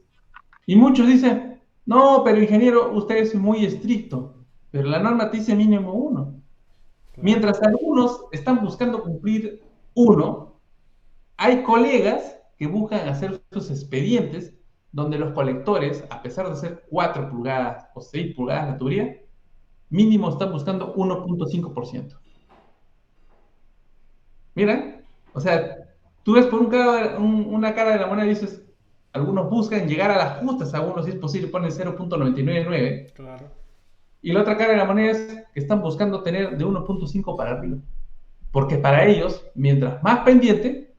S1: Y muchos dicen, no, pero ingeniero, usted es muy estricto, pero la norma te dice mínimo 1.
S2: Claro.
S1: Mientras algunos están buscando cumplir 1, hay colegas que buscan hacer sus expedientes donde los colectores, a pesar de ser 4 pulgadas o 6 pulgadas la tubería, mínimo están buscando 1,5%. Mira, o sea, tú ves por una cara de la moneda y dices, algunos buscan llegar a las justas, algunos si es posible ponen 0,999,
S2: Claro.
S1: y la otra cara de la moneda es que están buscando tener de 1,5 para arriba. Porque para ellos, mientras más pendiente,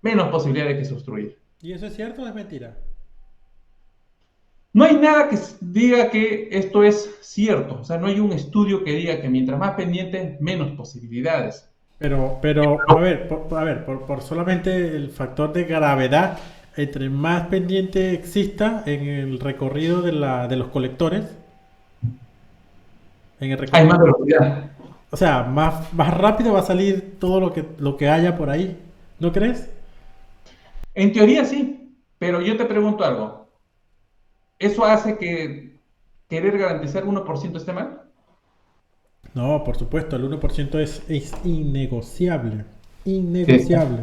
S1: menos posibilidad de que se obstruya.
S2: ¿Y eso es cierto o es mentira?
S1: No hay nada que diga que esto es cierto. O sea, no hay un estudio que diga que mientras más pendiente, menos posibilidades.
S2: A ver, por solamente el factor de gravedad, entre más pendiente exista en el recorrido de los colectores, en el
S1: Hay más
S2: recorrido,
S1: velocidad.
S2: o sea, más rápido va a salir todo lo que haya por ahí, ¿no crees?
S1: En teoría sí, pero yo te pregunto algo. ¿Eso hace que querer garantizar 1% esté mal?
S2: No, por supuesto, el 1% es innegociable,
S1: Sí.
S2: innegociable.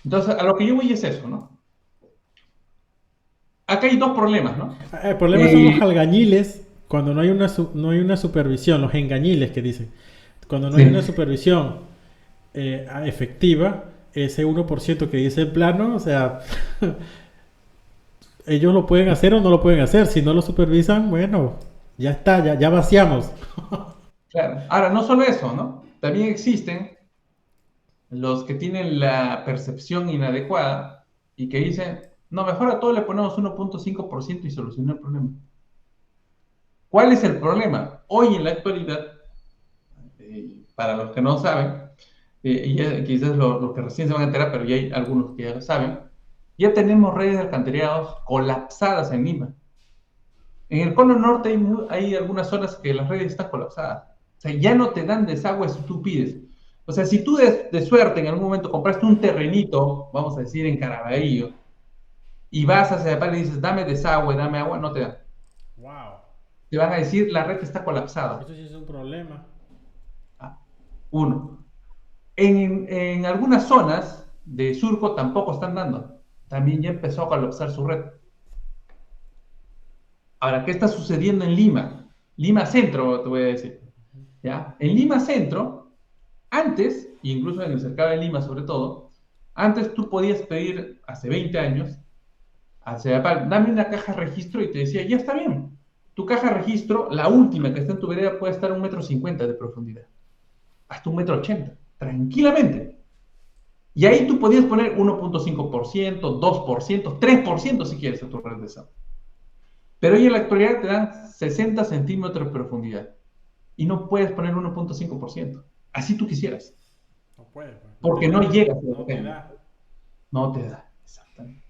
S1: Entonces, a lo que yo voy es eso, ¿no? Acá hay dos problemas, ¿no?
S2: El problema son los
S1: Eh,
S2: algañiles cuando no hay no hay una supervisión, los engañiles que dicen. Cuando no hay una
S1: sí.
S2: supervisión efectiva, ese 1% que dice el plano, o sea, ellos lo pueden hacer o no lo pueden hacer. Si no lo supervisan, bueno, ya está, ya vaciamos.
S1: Claro. Ahora, no solo eso, ¿no? También existen los que tienen la percepción inadecuada y que dicen, no, mejor a todo le ponemos 1.5% y soluciona el problema. ¿Cuál es el problema? Hoy en la actualidad, para los que no saben, quizás los que recién se van a enterar, pero ya hay algunos que ya lo saben, ya tenemos redes de alcantarillados colapsadas en Lima. En el cono norte hay algunas zonas que las redes están colapsadas. O sea, ya no te dan desagüe si tú pides. O sea, si tú de suerte en algún momento compraste un terrenito, vamos a decir en Caraballo, y vas hacia el y dices, dame desagüe, dame agua, no te dan.
S2: Wow,
S1: Te van a decir, la red está colapsada.
S2: eso sí es un problema.
S1: Ah, uno. En algunas zonas de Surco tampoco están dando. También ya empezó a colapsar su red. Ahora, ¿qué está sucediendo en Lima? Lima Centro, te voy a decir. ¿Ya? En Lima Centro, antes, incluso en el cercado de Lima sobre todo, antes tú podías pedir, hace 20 años, a Sedapal, dame una caja de registro y te decía, ya está bien. Tu caja de registro, la última que está en tu vereda, puede estar a 1,50 m de profundidad, hasta 1,80 m, tranquilamente. Y ahí tú podías poner 1.5%, 2%, 3% si quieres a tu red de desagüe. Pero hoy en la actualidad te dan 60 centímetros de profundidad y no puedes poner 1.5%. Así tú quisieras.
S2: No puede, pues, no te
S1: Porque no
S2: da,
S1: llegas a
S2: no
S1: lo
S2: te
S1: que
S2: da.
S1: no te da. Exactamente.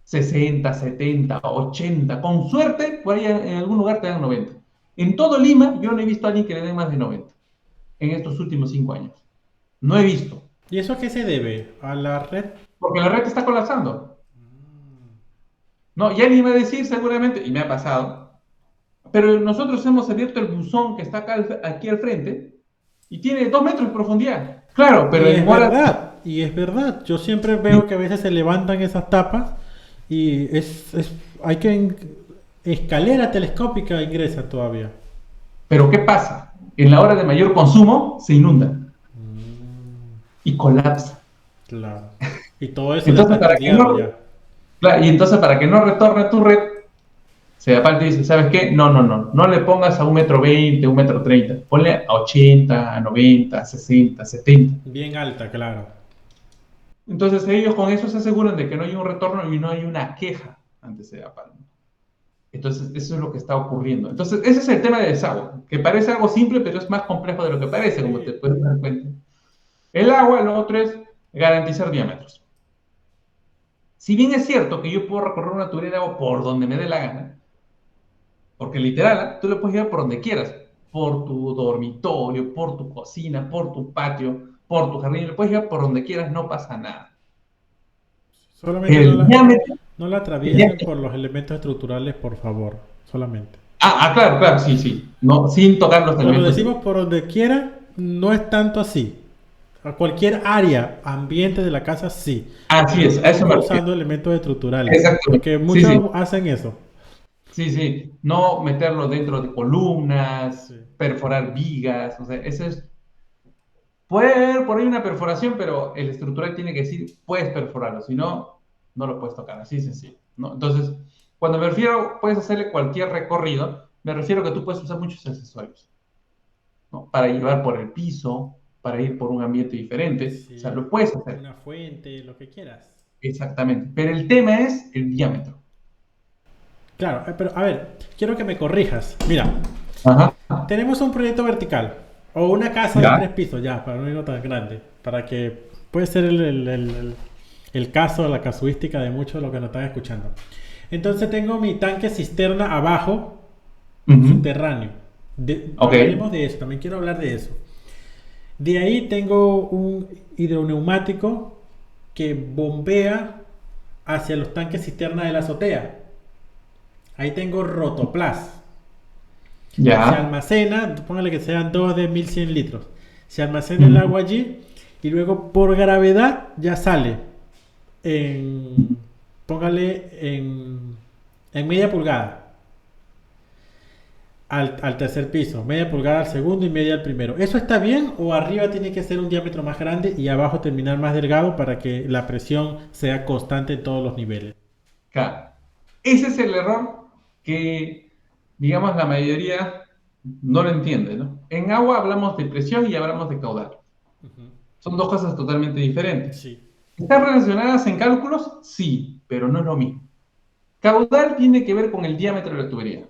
S1: 60, 70, 80. Con suerte, por ahí en algún lugar te dan 90. En todo Lima, yo no he visto a alguien que le den más de 90 en estos últimos 5 años. No he visto.
S2: ¿Y eso a qué se debe? ¿A la red?
S1: Porque la red está colapsando. No, y alguien va a decir seguramente, y me ha pasado, pero nosotros hemos abierto el buzón que está acá, aquí al frente y tiene 2 metros de profundidad. Claro, pero
S2: Y
S1: en
S2: es
S1: horas.
S2: verdad, y es verdad. Yo siempre veo que a veces se levantan esas tapas y hay que escalera telescópica ingresa todavía.
S1: Pero ¿qué pasa? En la hora de mayor consumo se inunda y colapsa.
S2: Claro. Y todo eso ya está
S1: Entonces, para que
S2: estudiado
S1: no,
S2: ya.
S1: claro, y entonces para que no retorne a tu red, se aparte dice, ¿sabes qué? No, no, no, no le pongas a 1,20 m, 1,30 m, ponle a 80, a 90, a 60, 70.
S2: Bien alta, claro.
S1: Entonces ellos con eso se aseguran de que no hay un retorno y no hay una queja ante Sedapal. Entonces eso es lo que está ocurriendo. Entonces ese es el tema de desagüe, que parece algo simple, pero es más complejo de lo que parece, como te
S2: Sí.
S1: puedes dar cuenta. El agua, lo otro es garantizar diámetros. Si bien es cierto que yo puedo recorrer una tubería de agua por donde me dé la gana, porque literal, tú le puedes llevar por donde quieras, por tu dormitorio, por tu cocina, por tu patio, por tu jardín, le puedes llevar por donde quieras, no pasa nada.
S2: Solamente
S1: Pero
S2: no
S1: el
S2: la,
S1: diámetro,
S2: no la
S1: el
S2: atraviesen
S1: diámetro.
S2: por los elementos estructurales, por favor. Solamente.
S1: Claro, claro, sí, sí. No, sin tocar los
S2: Cuando
S1: elementos.
S2: decimos por donde quiera, no es tanto así. A cualquier área, ambiente de la casa, sí.
S1: Así
S2: Pero
S1: es, a eso me
S2: nunca
S1: refiero.
S2: usando elementos estructurales.
S1: Exactamente.
S2: Porque
S1: Sí, sí,
S2: muchos hacen eso.
S1: sí, sí. No meterlo dentro de columnas,
S2: Sí.
S1: perforar vigas, o sea, eso es. Puede haber por ahí una perforación, pero el estructural tiene que decir, puedes perforarlo, si no, no lo puedes tocar, así de sencillo, ¿no? Entonces, cuando me refiero, puedes hacerle cualquier recorrido, me refiero a que tú puedes usar muchos accesorios, ¿no? Para llevar por el piso, para ir por un ambiente diferente, o sea,
S2: Sí.
S1: lo puedes hacer,
S2: Una fuente, lo que quieras.
S1: exactamente. Pero el tema es el diámetro.
S2: Claro, pero a ver, quiero que me corrijas. Mira,
S1: Ajá.
S2: tenemos un proyecto vertical o una casa de
S1: Ya.
S2: 3 pisos, ya, para no irnos tan grande, para que puede ser el caso, la casuística de muchos de los que nos están escuchando. Entonces tengo mi tanque cisterna abajo,
S1: Ujú.
S2: subterráneo.
S1: Ok.
S2: Hablaremos de eso, también quiero hablar de eso. De ahí tengo un hidroneumático que bombea hacia los tanques cisterna de la azotea. Ahí tengo rotoplas. Se
S1: Ya.
S2: almacena, póngale que sean dos de 1100 litros. Se almacena el
S1: Ujú.
S2: agua allí y luego por gravedad ya sale en, póngale en media pulgada. al tercer piso, media pulgada al segundo y media al primero. ¿Eso está bien o arriba tiene que ser un diámetro más grande y abajo terminar más delgado para que la presión sea constante en todos los niveles?
S1: Claro. Ese es el error que, digamos, la mayoría no lo entiende, ¿no? En agua hablamos de presión y hablamos de caudal.
S2: Ujú.
S1: Son dos cosas totalmente diferentes.
S2: Sí,
S1: ¿Están relacionadas en cálculos? Sí, pero no es lo mismo. Caudal tiene que ver con el diámetro de la tubería.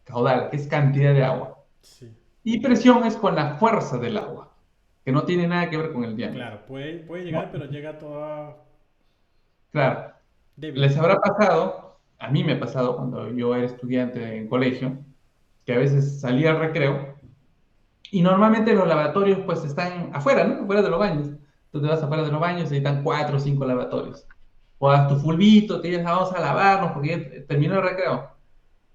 S1: Caudal, que es cantidad de agua.
S2: sí.
S1: Y presión es con la fuerza del agua, que no tiene nada que ver con el diámetro.
S2: Claro, puede llegar,
S1: No,
S2: pero llega toda
S1: claro,
S2: débil.
S1: les habrá pasado, a mí me ha pasado cuando yo era estudiante en colegio, que a veces salía al recreo y normalmente los lavatorios pues están afuera, ¿no? Afuera de los baños. Tú te vas afuera de los baños y están cuatro o cinco lavatorios. O haz tu fulbito, te dices, vamos a lavarnos porque ya terminó el recreo.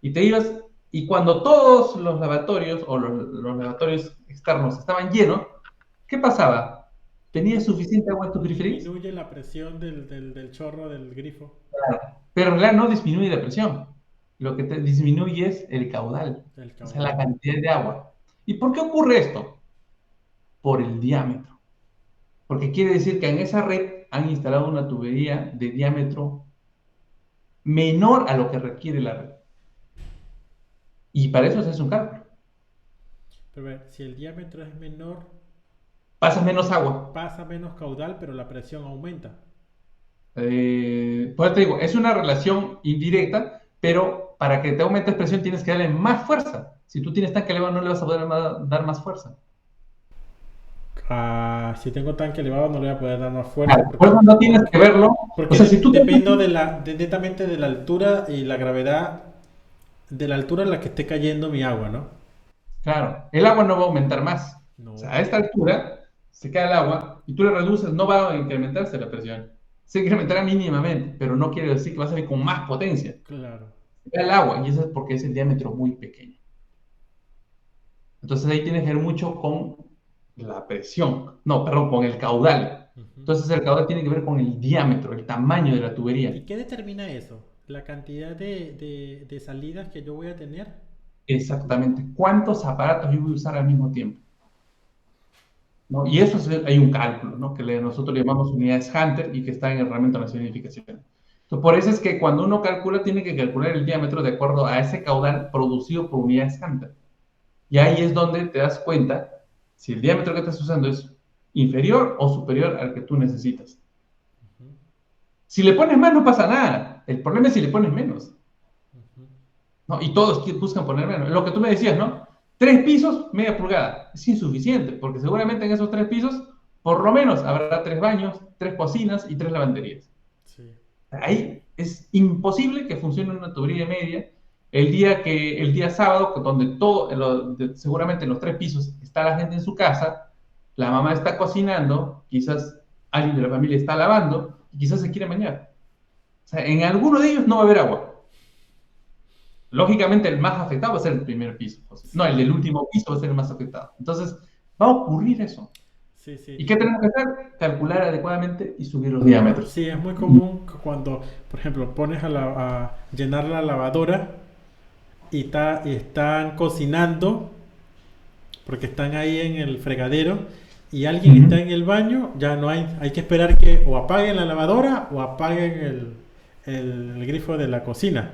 S1: Y te ibas, y cuando todos los lavatorios o los lavatorios externos estaban llenos, ¿qué pasaba? ¿Tenías suficiente agua en tu griferías?
S2: Disminuye la presión del chorro del grifo,
S1: Pero en realidad no disminuye la presión. Lo que te disminuye es el caudal,
S2: del
S1: o sea, la
S2: caudal.
S1: cantidad de agua. ¿Y por qué ocurre esto? Por el diámetro. Porque quiere decir que en esa red han instalado una tubería de diámetro menor a lo que requiere la red. Y para eso se hace un cálculo.
S2: Pero a ver, si el diámetro es menor,
S1: Pasa menos agua.
S2: pasa menos caudal, pero la presión aumenta.
S1: Pues te digo, es una relación indirecta, pero para que te aumente presión tienes que darle más fuerza. Si tú tienes tanque elevado, no le vas a poder dar más fuerza.
S2: Ah, si tengo tanque elevado no le voy a poder dar más fuerza
S1: Claro, por eso no tienes que
S2: porque,
S1: verlo. O
S2: porque
S1: sea, si tú
S2: dependo netamente de la altura y la gravedad de la altura en la que esté cayendo mi agua, ¿no?
S1: claro, el agua no va a aumentar más. O sea,
S2: No,
S1: a esta altura se cae el agua y tú le reduces, no va a incrementarse la presión. Se incrementará mínimamente, pero no quiere decir que va a salir con más potencia.
S2: claro.
S1: Se cae el agua y eso es porque es el diámetro muy pequeño. Entonces ahí tienes que ver mucho con la presión, no, perdón, con el caudal.
S2: Ujú.
S1: Entonces el caudal tiene que ver con el diámetro, el tamaño de la
S2: ¿Y
S1: tubería.
S2: qué determina eso? La cantidad de salidas que yo voy a tener.
S1: Exactamente. ¿Cuántos aparatos yo voy a usar al mismo tiempo? ¿No? Y eso hay un cálculo, ¿no? Que nosotros le llamamos unidades Hunter y que está en el reglamento nacional de edificación. Entonces, por eso es que cuando uno calcula, tiene que calcular el diámetro de acuerdo a ese caudal producido por unidades Hunter. Y ahí es donde te das cuenta si el diámetro que estás usando es inferior o superior al que tú necesitas.
S2: Ujú,
S1: Si le pones más, no pasa nada. El problema es si le pones menos.
S2: ujú.
S1: ¿No? Y todos buscan poner menos. Lo que tú me decías, ¿no? 3 pisos, media pulgada. Es insuficiente, porque seguramente en esos 3 pisos, por lo menos habrá 3 baños, 3 cocinas y 3 lavanderías.
S2: Sí.
S1: Ahí es imposible que funcione una tubería media el día sábado, donde seguramente en los 3 pisos está la gente en su casa, la mamá está cocinando, quizás alguien de la familia está lavando y quizás se quiere bañar. O sea, en alguno de ellos no va a haber agua. Lógicamente, el más afectado va a ser el primer piso. No, el
S2: Sí,
S1: del último piso va a ser el más afectado. Entonces, va a ocurrir eso.
S2: sí, sí.
S1: ¿Y qué tenemos que hacer? Calcular adecuadamente y subir los diámetros.
S2: Sí, es muy común que cuando, por ejemplo, pones a llenar la lavadora y están cocinando, porque están ahí en el fregadero, y alguien está
S1: Ujú.
S2: en el baño, ya no hay que esperar que o apaguen la lavadora o apaguen el grifo de la cocina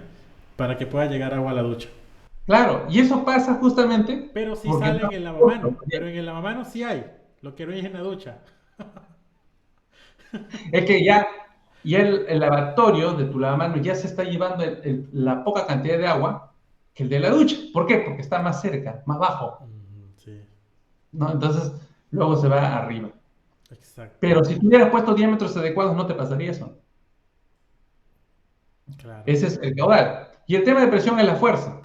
S2: para que pueda llegar agua a la ducha.
S1: Claro, y eso pasa justamente
S2: Pero sí
S1: porque
S2: sale
S1: no.
S2: en el lavamano, pero en el lavamano sí hay, lo que no hay es en la ducha.
S1: Es que ya el lavatorio de tu lavamanos ya se está llevando la poca cantidad de agua que el de la ducha. ¿Por qué? Porque está más cerca, más bajo,
S2: Sí,
S1: ¿no? Entonces, luego se va arriba.
S2: exacto,
S1: Pero si tú hubieras puesto diámetros adecuados, no te pasaría eso.
S2: claro.
S1: Ese es el caudal. Y el tema de presión es la fuerza.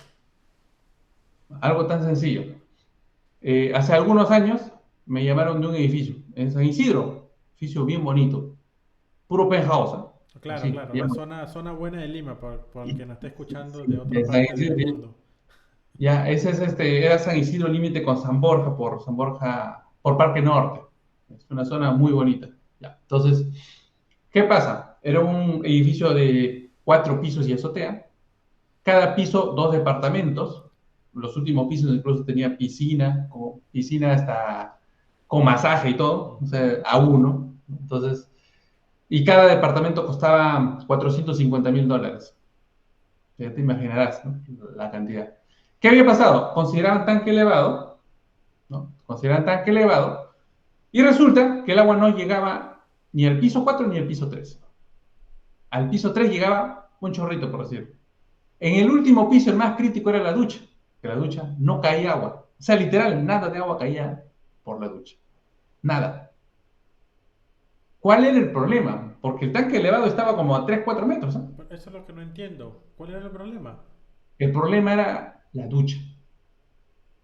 S1: Algo tan sencillo. Hace algunos años me llamaron de un edificio en San Isidro, edificio bien bonito, puro penthouse, ¿eh?
S2: Claro,
S1: Así,
S2: claro,
S1: bien
S2: la
S1: bonito.
S2: zona buena de Lima, por el
S1: Y-
S2: que nos está escuchando de
S1: sí,
S2: otra
S1: de San
S2: parte del
S1: Isidro,
S2: mundo.
S1: ya, ese es era San Isidro límite con San Borja, por San Borja, por Parque Norte. Es una zona muy bonita. Ya. Entonces, ¿qué pasa? Era un edificio de 4 pisos y azotea, cada piso 2 departamentos, los últimos pisos incluso tenía piscina, piscina hasta con masaje y todo, o sea, a uno. Entonces, y cada departamento costaba $450,000. Ya te imaginarás, ¿no? La cantidad. ¿Qué había pasado? Consideraban tanque elevado, ¿no? Consideraban tanque elevado, y resulta que el agua no llegaba ni al piso 4 ni al piso 3. Al piso 3 llegaba un chorrito, por decirlo. En el último piso, el más crítico era la ducha, que la ducha no caía agua. O sea, literal, nada de agua caía por la ducha. Nada. ¿Cuál era el problema? Porque el tanque elevado estaba como a 3 4 metros, ¿eh?
S2: Eso es lo que no entiendo. ¿Cuál era el problema?
S1: El problema era la ducha.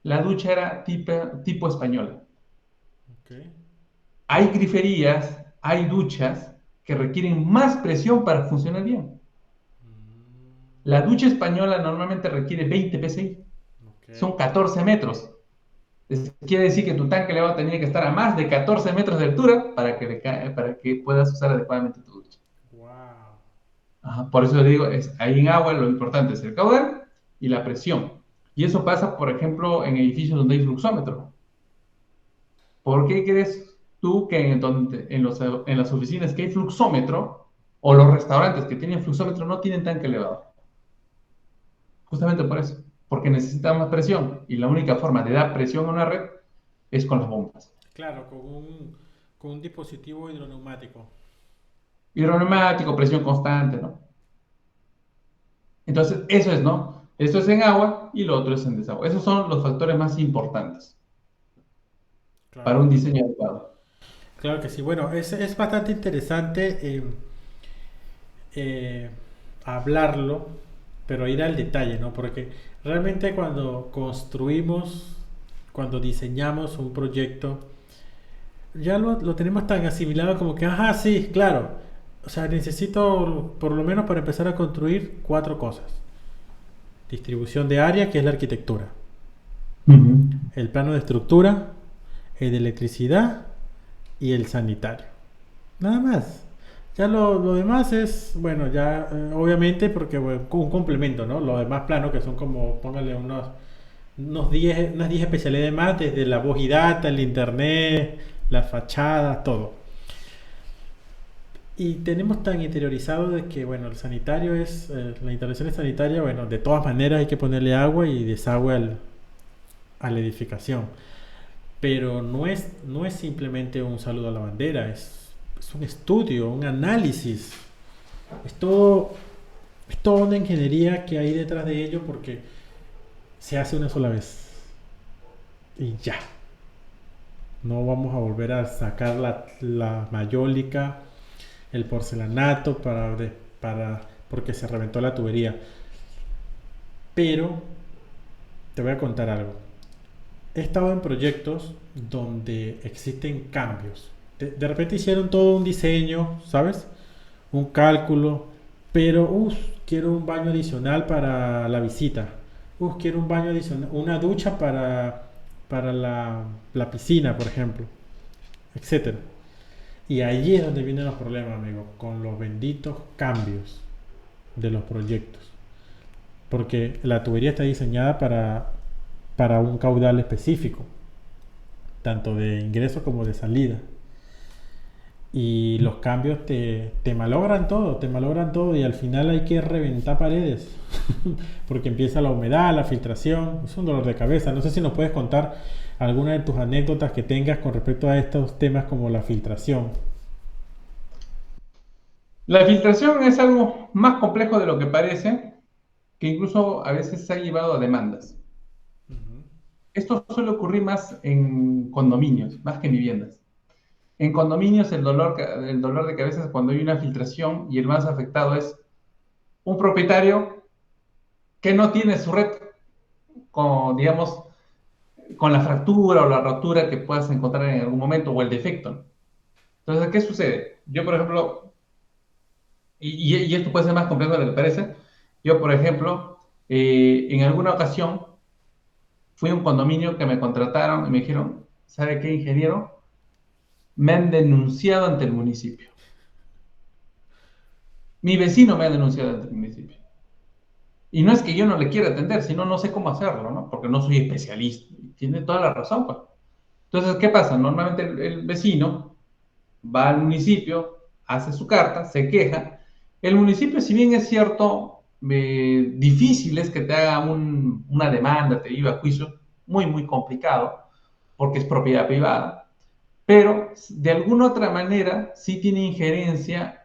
S1: La ducha era tipo española.
S2: Ok.
S1: Hay griferías, hay duchas que requieren más presión para funcionar bien.
S2: Mm,
S1: La ducha española normalmente requiere 20 psi.
S2: ok.
S1: Son 14 metros. Quiere decir que tu tanque elevado tenía que estar a más de 14 metros de altura para que puedas usar adecuadamente tu ducha.
S2: Wow.
S1: Ajá, por eso le digo, ahí en agua lo importante es el caudal y la presión. Y eso pasa, por ejemplo, en edificios donde hay fluxómetro. ¿Por qué crees tú que en las oficinas que hay fluxómetro o los restaurantes que tienen fluxómetro no tienen tanque elevado? Justamente por eso, porque necesitan más presión y la única forma de dar presión a una red es con las bombas.
S2: Claro, con un dispositivo hidroneumático.
S1: Hidroneumático, presión constante, ¿no? Entonces, eso es, ¿no? Esto es en agua y lo otro es en desagüe. Esos son los factores más importantes
S2: Claro
S1: para
S2: que
S1: un
S2: sí.
S1: diseño adecuado.
S2: Claro que sí. Bueno, es bastante interesante eh, hablarlo, pero ir al detalle, ¿no? Porque realmente cuando construimos, cuando diseñamos un proyecto, ya lo tenemos tan asimilado como que, ajá, sí, claro. O sea, necesito, por lo menos para empezar a construir, cuatro cosas. Distribución de área, que es la arquitectura.
S1: Ujú.
S2: El plano de estructura, el de electricidad y el sanitario. Nada más. Ya lo demás es, bueno, ya obviamente porque bueno, un complemento, ¿no? Los demás planos que son como, póngale unas 10 especialidades más, desde la voz y data, el internet, las fachadas, todo. Y tenemos tan interiorizado de que, bueno, el sanitario es, la instalación es sanitaria, bueno, de todas maneras hay que ponerle agua y desagüe a la edificación. Pero no es simplemente un saludo a la bandera, es un estudio, un análisis. Es todo, es toda una ingeniería que hay detrás de ello porque se hace una sola vez. Y ya. No vamos a volver a sacar la mayólica, el porcelanato porque se reventó la tubería. Pero te voy a contar algo. He estado en proyectos donde existen cambios. De repente hicieron todo un diseño, ¿sabes? Un cálculo, pero, quiero un baño adicional para la visita. Quiero un baño adicional, una ducha para la piscina, por ejemplo, etcétera. Y ahí es donde vienen los problemas, amigo, con los benditos cambios de los proyectos. Porque la tubería está diseñada para un caudal específico, tanto de ingreso como de salida. Y los cambios te malogran todo y al final hay que reventar paredes porque empieza la humedad, la filtración, es un dolor de cabeza. No sé si nos puedes contar alguna de tus anécdotas que tengas con respecto a estos temas como la filtración.
S1: La filtración es algo más complejo de lo que parece, que incluso a veces se ha llevado a demandas.
S2: Ujú.
S1: Esto suele ocurrir más en condominios, más que en viviendas. En condominios el dolor de cabeza es cuando hay una filtración y el más afectado es un propietario que no tiene su red con, digamos, con la fractura o la rotura que puedas encontrar en algún momento o el defecto. Entonces, ¿qué sucede? Yo, por ejemplo, y esto puede ser más complejo de lo que parece, yo, por ejemplo, en alguna ocasión fui a un condominio que me contrataron y me dijeron, ¿sabe qué, ingeniero? Me han denunciado ante el municipio. Mi vecino me ha denunciado ante el municipio. Y no es que yo no le quiera atender, sino no sé cómo hacerlo, ¿no? Porque no soy especialista. Y tiene toda la razón, pues. Entonces, ¿qué pasa? Normalmente el vecino va al municipio, hace su carta, se queja. El municipio, si bien es cierto, difícil es que te haga una demanda, te lleve a juicio, muy, muy complicado, porque es propiedad privada, pero de alguna otra manera sí tiene injerencia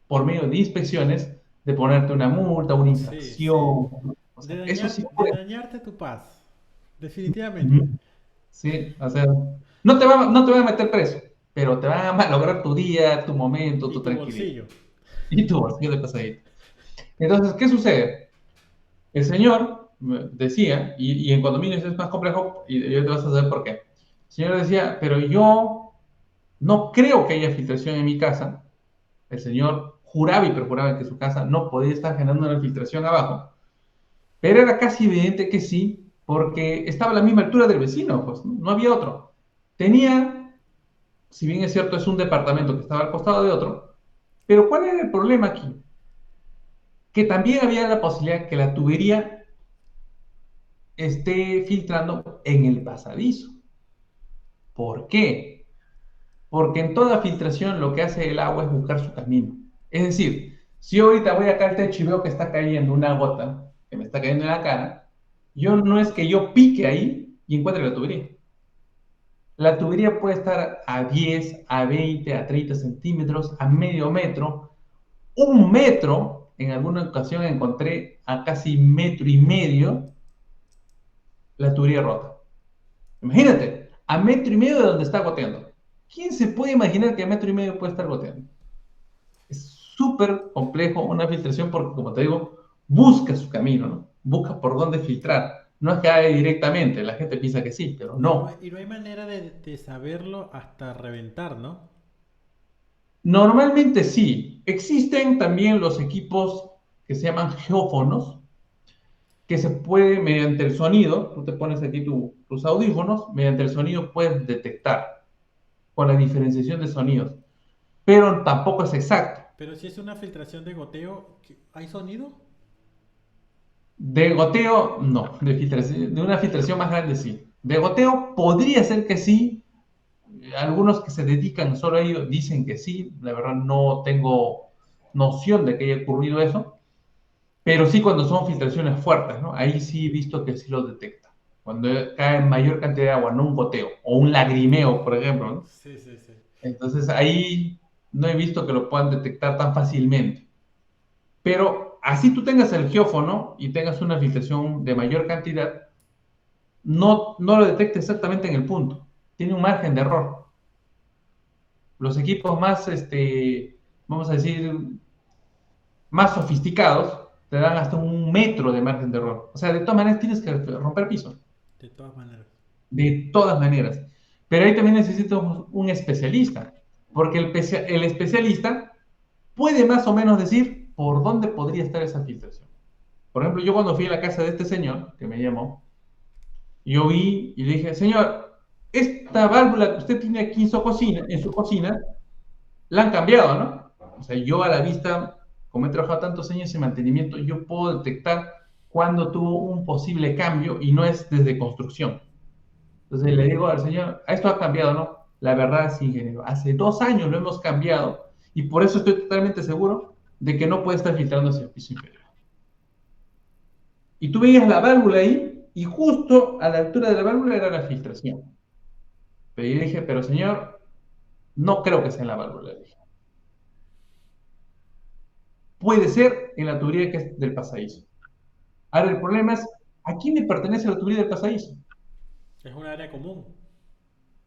S1: por medio de inspecciones de ponerte una multa, una
S2: Sí, sí.
S1: infracción. O sea, eso sí
S2: De
S1: puede.
S2: dañarte tu paz. Definitivamente.
S1: Ujú. Sí, o sea, no te va a meter preso, pero te van a malograr tu día, tu momento,
S2: Y
S1: tu
S2: tu
S1: tranquilidad
S2: bolsillo.
S1: y tu bolsillo de pasadito. Entonces, ¿qué sucede? El señor decía, y en condominios es más complejo, y yo te vas a saber por qué. El señor decía, pero yo no creo que haya filtración en mi casa. El señor juraba y perjuraba que su casa no podía estar generando una filtración abajo, pero era casi evidente que sí, porque estaba a la misma altura del vecino, pues no había otro. Tenía, si bien es cierto, es un departamento que estaba al costado de otro, pero ¿cuál era el problema aquí? Que también había la posibilidad que la tubería esté filtrando en el pasadizo. ¿Por qué? Porque en toda filtración lo que hace el agua es buscar su camino. Es decir, si yo ahorita voy acá al techo y veo que está cayendo una gota, que me está cayendo en la cara, yo no es que yo pique ahí y encuentre la tubería. La tubería puede estar a 10, a 20, a 30 centímetros, a medio metro, un metro. En alguna ocasión encontré a casi metro y medio la tubería rota. Imagínate, a metro y medio de donde está goteando. ¿Quién se puede imaginar que a metro y medio puede estar goteando? Es súper complejo una filtración porque, como te digo, busca su camino, ¿no? Busca por dónde filtrar. No es que haga directamente, la gente piensa que sí, pero no.
S2: Y no hay manera de saberlo hasta reventar, ¿no?
S1: Normalmente sí. Existen también los equipos que se llaman geófonos, que se puede, mediante el sonido, tú te pones aquí tus audífonos, mediante el sonido puedes detectar con la diferenciación de sonidos, pero tampoco es exacto.
S2: Pero si es una filtración de goteo, ¿hay sonido?
S1: De goteo, no. De una filtración más grande, sí. De goteo podría ser que sí. Algunos que se dedican solo a ello dicen que sí. La verdad no tengo noción de que haya ocurrido eso. Pero sí cuando son filtraciones fuertes, ¿no? Ahí sí he visto que sí lo detecta. Cuando cae en mayor cantidad de agua, no un goteo o un lagrimeo, por ejemplo, ¿no?
S2: Sí, sí, sí.
S1: Entonces ahí no he visto que lo puedan detectar tan fácilmente. Pero así tú tengas el geófono y tengas una filtración de mayor cantidad, no lo detecta exactamente en el punto. Tiene un margen de error. Los equipos más, vamos a decir, más sofisticados, te dan hasta un metro de margen de error. O sea, de todas maneras tienes que romper piso.
S2: De todas maneras.
S1: De todas maneras. Pero ahí también necesito un especialista. Porque el especialista puede más o menos decir por dónde podría estar esa filtración. Por ejemplo, yo cuando fui a la casa de este señor, que me llamó, yo vi y le dije, señor, esta válvula que usted tiene aquí en su cocina, la han cambiado, ¿no? O sea, yo a la vista, como he trabajado tantos años en mantenimiento, yo puedo detectar cuando tuvo un posible cambio y no es desde construcción. Entonces le digo al señor, esto ha cambiado, ¿no? La verdad, sí, ingeniero, hace 2 años lo hemos cambiado y por eso estoy totalmente seguro de que no puede estar filtrando hacia el piso inferior. Y tú veías la válvula ahí y justo a la altura de la válvula era la filtración. Pero yo dije, pero señor, no creo que sea en la válvula. Dije. Puede ser en la tubería que es del pasadizo. Ahora el problema es, ¿a quién le pertenece la tubería del pasadizo?
S2: Es un área común.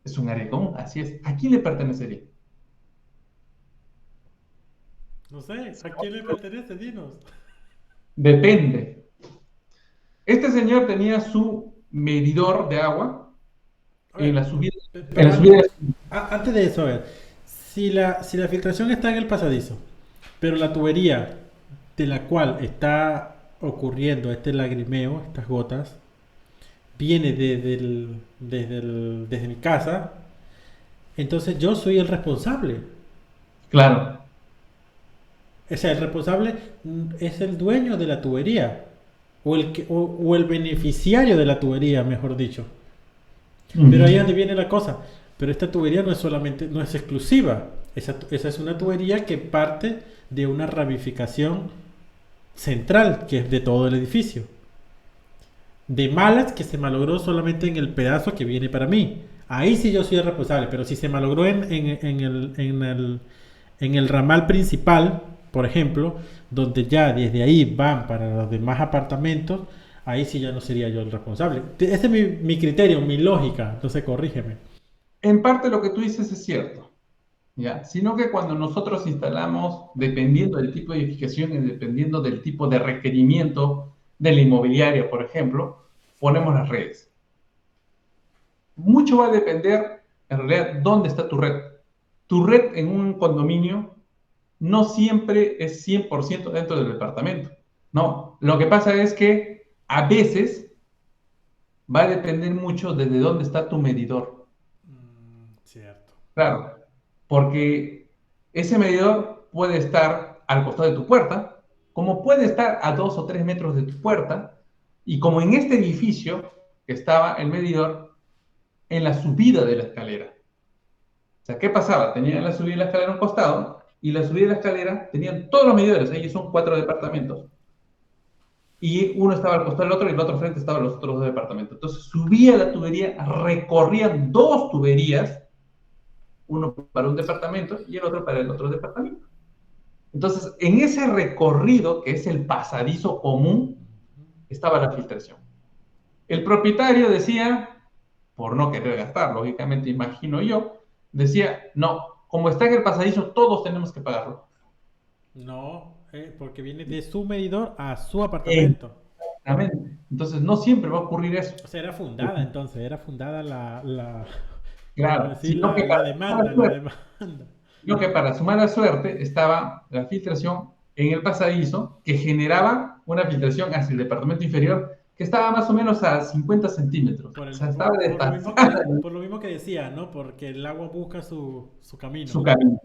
S1: Es un área común, así es. ¿A quién le pertenecería?
S2: No sé, ¿a quién le pertenece? Dinos.
S1: Depende. Este señor tenía su medidor de agua
S2: A
S1: en
S2: ver,
S1: la subida, en
S2: pero
S1: la subida
S2: antes de eso, a ver, si la filtración está en el pasadizo, pero la tubería de la cual está ocurriendo este lagrimeo, estas gotas, viene desde mi casa, entonces yo soy el responsable.
S1: claro,
S2: O sea, el responsable es el dueño de la tubería. o el beneficiario de la tubería, mejor dicho. Pero ahí es
S1: Ujú.
S2: donde viene la cosa. Pero esta tubería no es solamente, no es exclusiva. Esa es una tubería que parte de una ramificación central, que es de todo el edificio. De malas que se malogró solamente en el pedazo que viene para mí. Ahí sí yo soy el responsable, pero si se malogró en el ramal principal, por ejemplo, donde ya desde ahí van para los demás apartamentos, ahí sí ya no sería yo el responsable. Ese es mi criterio, mi lógica, entonces corrígeme.
S1: En parte lo que tú dices es cierto, ¿ya? Sino que cuando nosotros instalamos, dependiendo del tipo de edificación y dependiendo del tipo de requerimiento de la inmobiliaria, por ejemplo, ponemos las redes. Mucho va a depender, en realidad, dónde está tu red. Tu red en un condominio no siempre es 100% dentro del departamento. No, lo que pasa es que a veces va a depender mucho desde dónde está tu medidor.
S2: Cierto.
S1: Claro, porque ese medidor puede estar al costado de tu puerta, como puede estar a 2 o 3 metros de tu puerta, y como en este edificio estaba el medidor en la subida de la escalera. O sea, ¿qué pasaba? Tenían la subida de la escalera a un costado, y la subida de la escalera tenían todos los medidores, ahí son 4 departamentos, y uno estaba al costado del otro y el otro frente estaban los otros 2 departamentos. Entonces subía la tubería, recorrían 2 tuberías, uno para un departamento y el otro para el otro departamento. Entonces, en ese recorrido, que es el pasadizo común, estaba la filtración. El propietario decía, por no querer gastar, lógicamente, imagino yo, decía, no, como está en el pasadizo, todos tenemos que pagarlo.
S2: No, porque viene de su medidor a su apartamento.
S1: Exactamente. Entonces, no siempre va a ocurrir eso.
S2: O sea, era fundada entonces, era fundada ¿cómo
S1: Claro,
S2: decir? La demanda, la demanda.
S1: sino que para su mala suerte estaba la filtración en el pasadizo que generaba una filtración hacia el departamento inferior que estaba más o menos a 50 centímetros.
S2: Por
S1: O
S2: el,
S1: sea,
S2: por,
S1: estaba
S2: por lo mismo
S1: desfasada
S2: que, por lo mismo que decía, ¿no? Porque el agua busca su camino.
S1: su camino,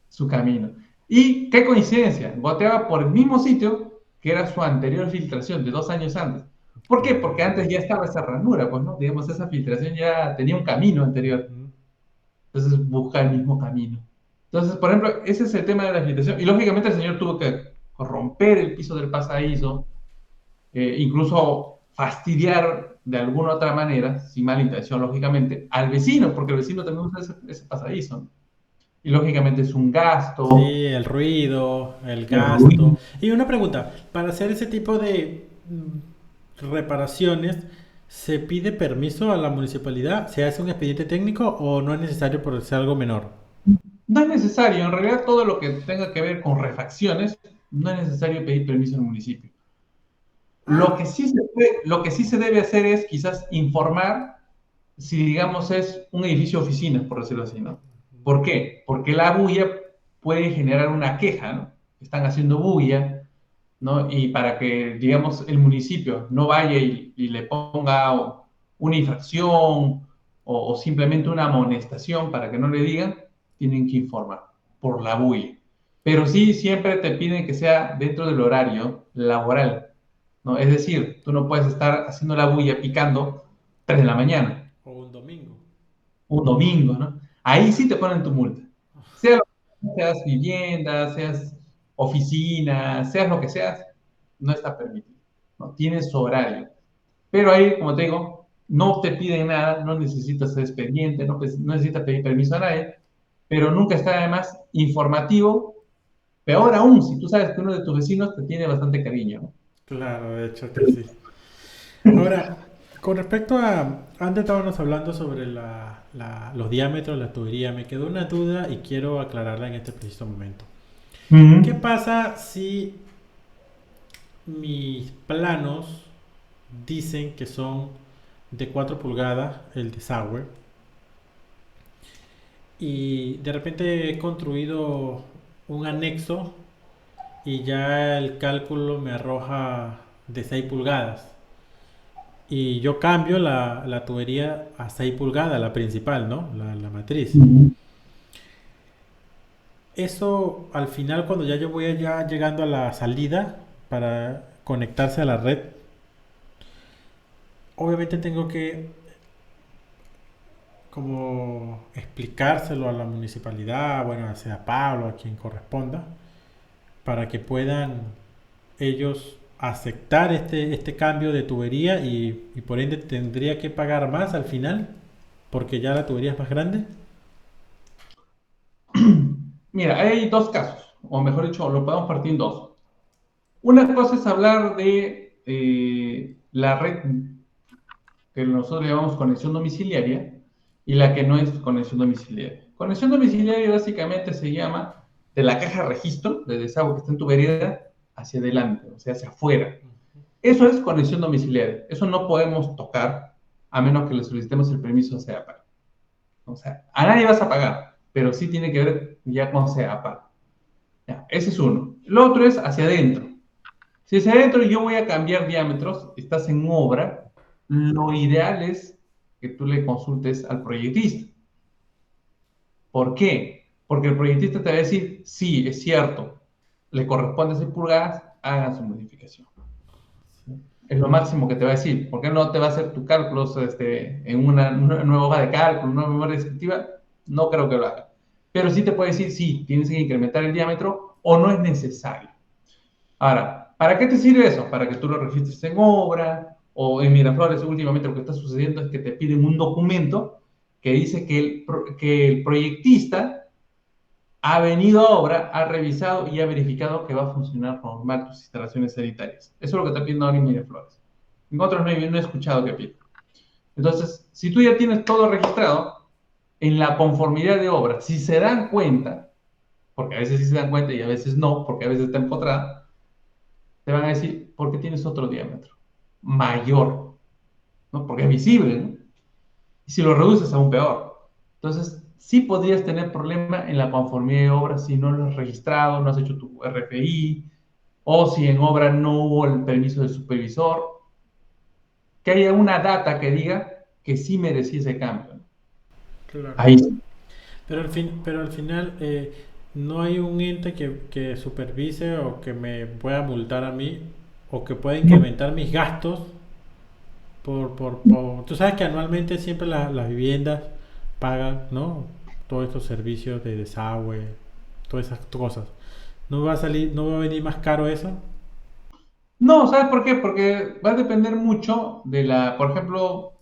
S1: su camino. Y qué coincidencia, goteaba por el mismo sitio que era su anterior filtración de 2 años antes. ¿Por qué? Porque antes ya estaba esa ranura, pues, ¿no? Digamos, esa filtración ya tenía un camino anterior.
S2: Ujú.
S1: Entonces busca el mismo camino. Entonces, por ejemplo, ese es el tema de la filtración. Y lógicamente el señor tuvo que romper el piso del pasadizo, incluso fastidiar de alguna otra manera, sin mala intención, lógicamente, al vecino, porque el vecino también usa ese pasadizo. Y lógicamente es un gasto,
S2: Sí, el ruido, el
S1: el ruido.
S2: gasto. Y una pregunta, para hacer ese tipo de reparaciones, ¿se pide permiso a la municipalidad? ¿Se hace un expediente técnico o no es necesario por ser algo menor?
S1: No es necesario, en realidad todo lo que tenga que ver con refacciones, no es necesario pedir permiso al municipio. Lo que sí se debe hacer es quizás informar si, digamos, es un edificio de oficinas, por decirlo así, ¿no? ¿Por qué? Porque la bulla puede generar una queja, ¿no? Están haciendo bulla, ¿no? Y para que, digamos, el municipio no vaya y le ponga una infracción o simplemente una amonestación para que no le digan, tienen que informar por la bulla. Pero sí, siempre te piden que sea dentro del horario laboral, ¿no? Es decir, tú no puedes estar haciendo la bulla picando 3 de la mañana,
S2: O un domingo.
S1: un domingo, ¿no? Ahí sí te ponen tu multa. Sea lo que seas vivienda, seas oficina, seas lo que seas, no está permitido, ¿no? Tienes su horario. Pero ahí, como te digo, no te piden nada, no necesitas ser expediente, no necesitas pedir permiso a nadie, pero nunca está además informativo. Peor aún, si tú sabes que uno de tus vecinos te tiene bastante cariño, ¿no?
S2: Claro, de hecho que sí. Ahora, con respecto a, antes estábamos hablando sobre los diámetros de la tubería, me quedó una duda y quiero aclararla en este preciso momento. ¿Qué
S1: Mm.
S2: pasa si mis planos dicen que son de 4 pulgadas el desagüe y de repente he construido un anexo y ya el cálculo me arroja de 6 pulgadas? Y yo cambio la tubería a 6 pulgadas, la principal, ¿no? La matriz.
S1: Mm.
S2: Eso al final, cuando ya yo voy allá llegando a la salida para conectarse a la red, obviamente tengo que como explicárselo a la municipalidad, bueno, sea Pablo, a quien corresponda, para que puedan ellos aceptar este cambio de tubería y por ende tendría que pagar más al final porque ya la tubería es más grande.
S1: Mira, hay dos casos, o mejor dicho, lo podemos partir en dos. Una cosa es hablar de la red que nosotros llamamos conexión domiciliaria y la que no es conexión domiciliaria. Conexión domiciliaria básicamente se llama de la caja de registro de desagüe que está en tu vereda hacia adelante, o sea, hacia afuera. Eso es conexión domiciliaria. Eso no podemos tocar a menos que le solicitemos el permiso a CEAPAL. O sea, a nadie vas a pagar, pero sí tiene que ver ya con CEAPAL. Ya, ese es uno. El otro es hacia adentro. Si hacia adentro yo voy a cambiar diámetros, estás en obra, lo ideal es que tú le consultes al proyectista. ¿Por qué? Porque el proyectista te va a decir, sí, es cierto, le corresponde 6 pulgadas, hagan su modificación. Es lo máximo que te va a decir. ¿Por qué no te va a hacer tus cálculos en una nueva hoja de cálculo, una memoria descriptiva? No creo que lo haga. Pero sí te puede decir, sí, tienes que incrementar el diámetro o no es necesario. Ahora, ¿para qué te sirve eso? Para que tú lo registres en obra o en Miraflores. Últimamente lo que está sucediendo es que te piden un documento que dice que el proyectista ha venido a obra, ha revisado y ha verificado que va a funcionar normal tus instalaciones sanitarias. Eso es lo que está pidiendo ahora en Miraflores. En otros no he escuchado que piden. Entonces, si tú ya tienes todo registrado, en la conformidad de obra, si se dan cuenta, porque a veces sí se dan cuenta y a veces no, porque a veces está empotrada, te van a decir, ¿por qué tienes otro diámetro? Mayor, ¿no? Porque es visible, ¿no? Y si lo reduces, aún peor. Entonces, sí podrías tener problema en la conformidad de obra si no lo has registrado, no has hecho tu RFI, o si en obra no hubo el permiso del supervisor, que haya una data que diga que sí merecía ese cambio, ¿no?
S2: Claro.
S1: Ahí sí.
S2: Pero al final no hay un ente que supervise o que me pueda multar a mí o que pueda incrementar mis gastos Tú sabes que anualmente siempre las viviendas pagan, ¿no? Todos estos servicios de desagüe, todas esas cosas. ¿No va a salir, no va a venir más caro eso?
S1: No, ¿sabes por qué? Porque va a depender mucho de por ejemplo,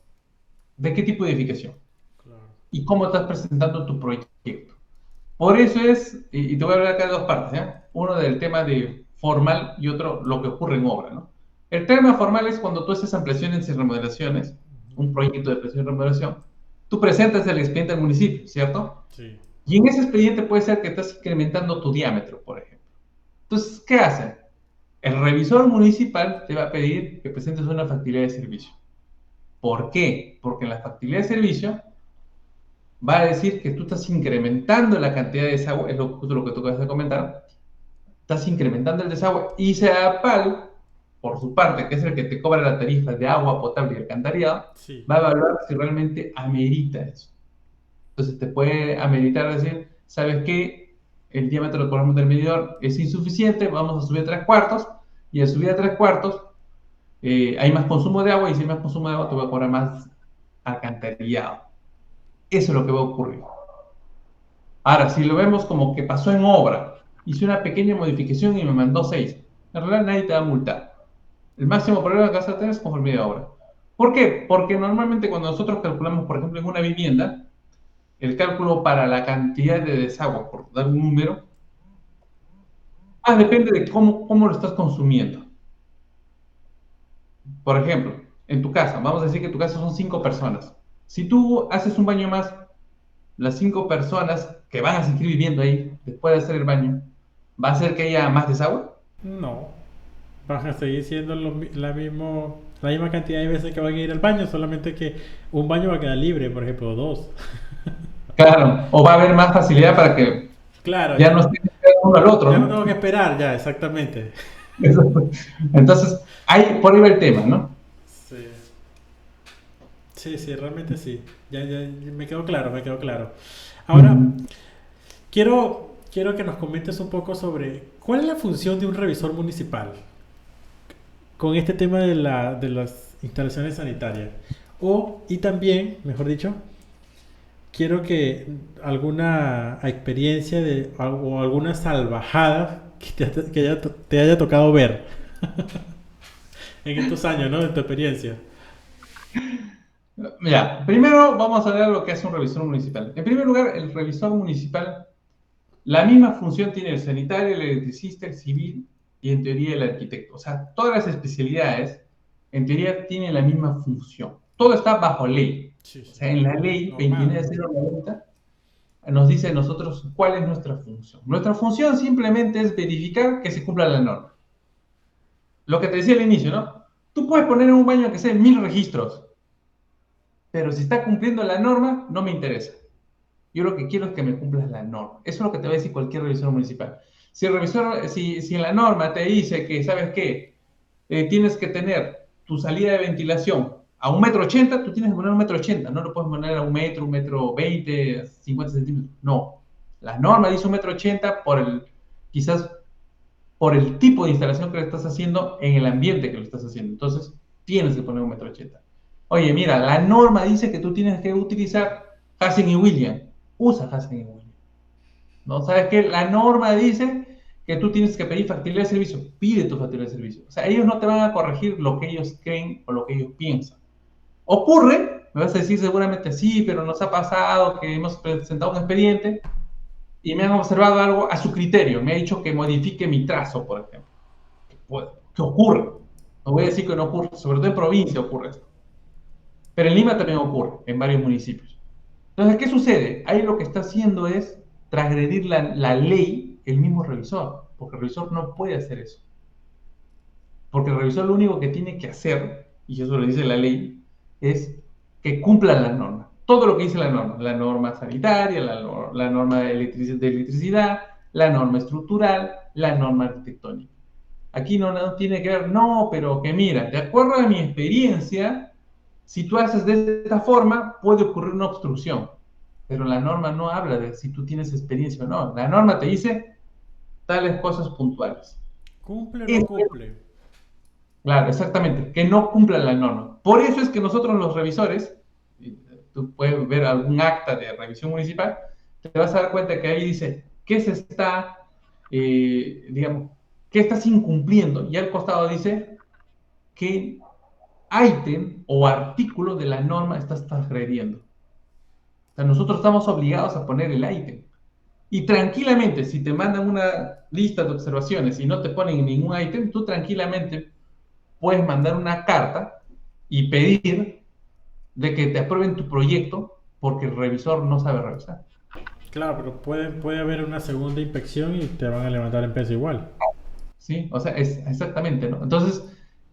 S1: de qué tipo de edificación
S2: Claro.
S1: y cómo estás presentando tu proyecto. Por eso es, y te voy a hablar acá de dos partes, ¿ya? Uno del tema de formal y otro lo que ocurre en obra, ¿no? El tema formal es cuando tú haces ampliaciones y remodelaciones, un proyecto de ampliación y remodelación, tú presentas el expediente al municipio, ¿cierto?
S2: Sí.
S1: Y en ese expediente puede ser que estás incrementando tu diámetro, por ejemplo. Entonces, ¿qué hacen? El revisor municipal te va a pedir que presentes una factibilidad de servicio. ¿Por qué? Porque en la factibilidad de servicio va a decir que tú estás incrementando la cantidad de desagüe, es justo lo que tú acabas de comentar, estás incrementando el desagüe y CEAPAL, por su parte, que es el que te cobra la tarifa de agua potable y alcantarillado,
S2: Sí.
S1: va a evaluar si realmente amerita eso. Entonces te puede ameritar decir, ¿sabes qué? El diámetro, por ejemplo, del medidor es insuficiente, vamos a subir a 3/4, y al subir a 3/4 hay más consumo de agua, y si hay más consumo de agua te va a cobrar más alcantarillado. Eso es lo que va a ocurrir. Ahora, si lo vemos como que pasó en obra, hice una pequeña modificación y me mandó 6, en realidad nadie te va a multar. El máximo problema que vas a tener es conformidad de obra. ¿Por qué? Porque normalmente cuando nosotros calculamos, por ejemplo, en una vivienda, el cálculo para la cantidad de desagüe, por dar un número, depende de cómo lo estás consumiendo. Por ejemplo, en tu casa, vamos a decir que en tu casa son 5 personas. Si tú haces un baño más, las 5 personas que van a seguir viviendo ahí después de hacer el baño, ¿va a hacer que haya más desagüe?
S2: No. Van a seguir siendo la misma cantidad de veces que van a ir al baño, solamente que un baño va a quedar libre, por ejemplo, dos.
S1: Claro, o va a haber más facilidad para que
S2: Claro,
S1: ya no estén uno al otro,
S2: ya no
S1: ¿no?
S2: tengo que esperar, ya, exactamente.
S1: Entonces, por ahí va el tema, ¿no?
S2: Sí. Sí, sí, realmente sí. Ya me quedó claro, me quedó claro. Ahora,
S1: Uh-huh.
S2: quiero que nos comentes un poco sobre cuál es la función de un revisor municipal. con este tema de las instalaciones sanitarias. Y también, mejor dicho, quiero que alguna experiencia o alguna salvajada te haya tocado ver en estos años, ¿no? De tu experiencia.
S1: Mira, primero vamos a ver lo que hace un revisor municipal. En primer lugar, el revisor municipal, la misma función tiene el sanitario, el electricista, el civil y en teoría el arquitecto. O sea, todas las especialidades en teoría tienen la misma función. Todo está bajo ley.
S2: Sí,
S1: O
S2: sí.
S1: sea, en la ley
S2: Normado.
S1: 29.090 nos dice a nosotros cuál es nuestra función. Nuestra función simplemente es verificar que se cumpla la norma. Lo que te decía al inicio, ¿no? Tú puedes poner en un baño que sea 1000 registros, pero si está cumpliendo la norma, no me interesa. Yo lo que quiero es que me cumplas la norma. Eso es lo que te va a decir cualquier revisor municipal. Si el revisor, si en la norma te dice que, ¿sabes qué? Tienes que tener tu salida de ventilación a 1,80 m, tú tienes que poner 1,80 m. No lo puedes poner a 1 metro, 1,20 m, 50 centímetros. No. La norma dice 1,80 m quizás por el tipo de instalación que le estás haciendo en el ambiente que lo estás haciendo. Entonces, tienes que poner 1,80 m. Oye, mira, la norma dice que tú tienes que utilizar Hazen y William. Usa Hazen y William. ¿No? ¿Sabes qué? La norma dice que tú tienes que pedir factibilidad de servicio. Pide tu factibilidad de servicio. O sea, ellos no te van a corregir lo que ellos creen o lo que ellos piensan. Ocurre, me vas a decir seguramente sí, pero nos ha pasado que hemos presentado un expediente y me han observado algo a su criterio. Me ha dicho que modifique mi trazo, por ejemplo. ¿Qué ocurre? No voy a decir que no ocurre, sobre todo en provincia ocurre esto. Pero en Lima también ocurre, en varios municipios. Entonces, ¿qué sucede? Ahí lo que está haciendo es transgredir la ley el mismo revisor, porque el revisor no puede hacer eso. Porque el revisor lo único que tiene que hacer, y eso lo dice la ley, es que cumpla las normas. Todo lo que dice la norma sanitaria, la norma de electricidad, la norma estructural, la norma arquitectónica. Aquí no tiene que ver, no, pero que mira, de acuerdo a mi experiencia, si tú haces de esta forma, puede ocurrir una obstrucción. Pero la norma no habla de si tú tienes experiencia o no. La norma te dice tales cosas puntuales.
S2: ¿Cumple o no
S1: Es,
S2: cumple?
S1: claro, exactamente, que no cumplan la norma. Por eso es que nosotros los revisores, tú puedes ver algún acta de revisión municipal, te vas a dar cuenta que ahí dice qué se está, digamos, qué estás incumpliendo. Y al costado dice qué ítem o artículo de la norma estás transgrediendo. O sea, nosotros estamos obligados a poner el ítem. Y tranquilamente, si te mandan una lista de observaciones y no te ponen ningún ítem, tú tranquilamente puedes mandar una carta y pedir de que te aprueben tu proyecto porque el revisor no sabe revisar.
S2: Claro, pero puede haber una segunda inspección y te van a levantar en peso igual.
S1: ¿Sí? O sea, es exactamente, ¿no? Entonces,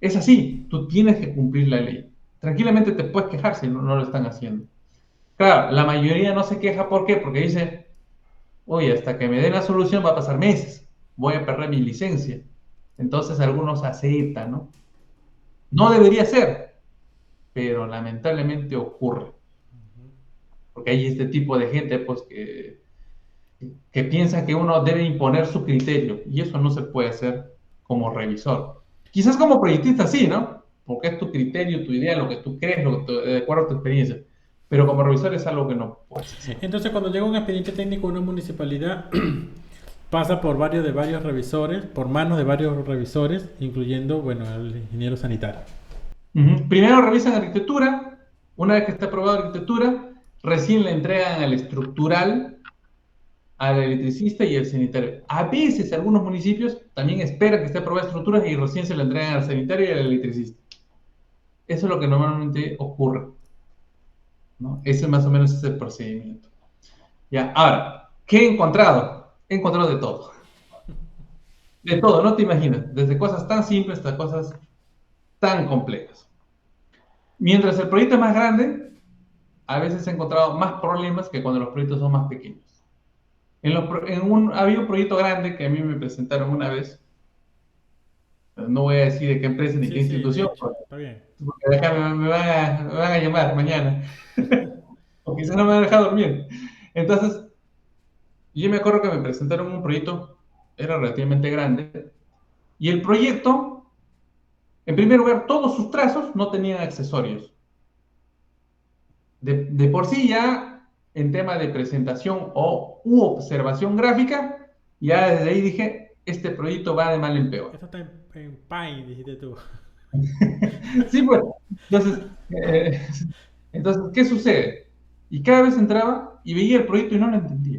S1: es así, tú tienes que cumplir la ley. Tranquilamente te puedes quejar si no lo están haciendo. Claro, la mayoría no se queja, ¿por qué? Porque dice, oye, hasta que me den la solución va a pasar meses, voy a perder mi licencia. Entonces algunos aceptan, ¿no? No debería ser, pero lamentablemente ocurre, porque hay este tipo de gente pues que piensa que uno debe imponer su criterio y eso no se puede hacer como revisor. Quizás como proyectista sí, ¿no? Porque es tu criterio, tu idea, lo que tú crees, de acuerdo a tu experiencia. Pero como revisor es algo que no puedes hacer.
S2: Entonces, cuando llega un expediente técnico a una municipalidad, pasa por varios revisores, por manos de varios revisores, incluyendo, bueno, el ingeniero sanitario.
S1: Primero revisan arquitectura, una vez que está aprobada arquitectura, recién le entregan al estructural, al electricista y al sanitario. A veces algunos municipios también esperan que esté aprobada estructura y recién se le entregan al sanitario y al electricista. Eso es lo que normalmente ocurre, ¿no? Ese más o menos es el procedimiento. Ya, ahora, ¿qué he encontrado? He encontrado de todo. De todo, no te imaginas. Desde cosas tan simples hasta cosas tan complejas. Mientras el proyecto es más grande, a veces he encontrado más problemas que cuando los proyectos son más pequeños. Había un proyecto grande que a mí me presentaron una vez, no voy a decir de qué empresa ni qué
S2: Sí, sí, de
S1: institución,
S2: hecho, está bien.
S1: porque de acá me van a llamar mañana, o quizás no me van a dejar dormir. Entonces, yo me acuerdo que me presentaron un proyecto, era relativamente grande, y el proyecto En primer lugar, todos sus trazos no tenían accesorios. De por sí ya, en tema de presentación u observación gráfica, ya desde ahí dije, este proyecto va de mal en peor.
S2: Esto está en Paint, dijiste tú.
S1: Sí, pues. Entonces, eh, entonces, ¿qué sucede? Y cada vez entraba y veía el proyecto y no lo entendía.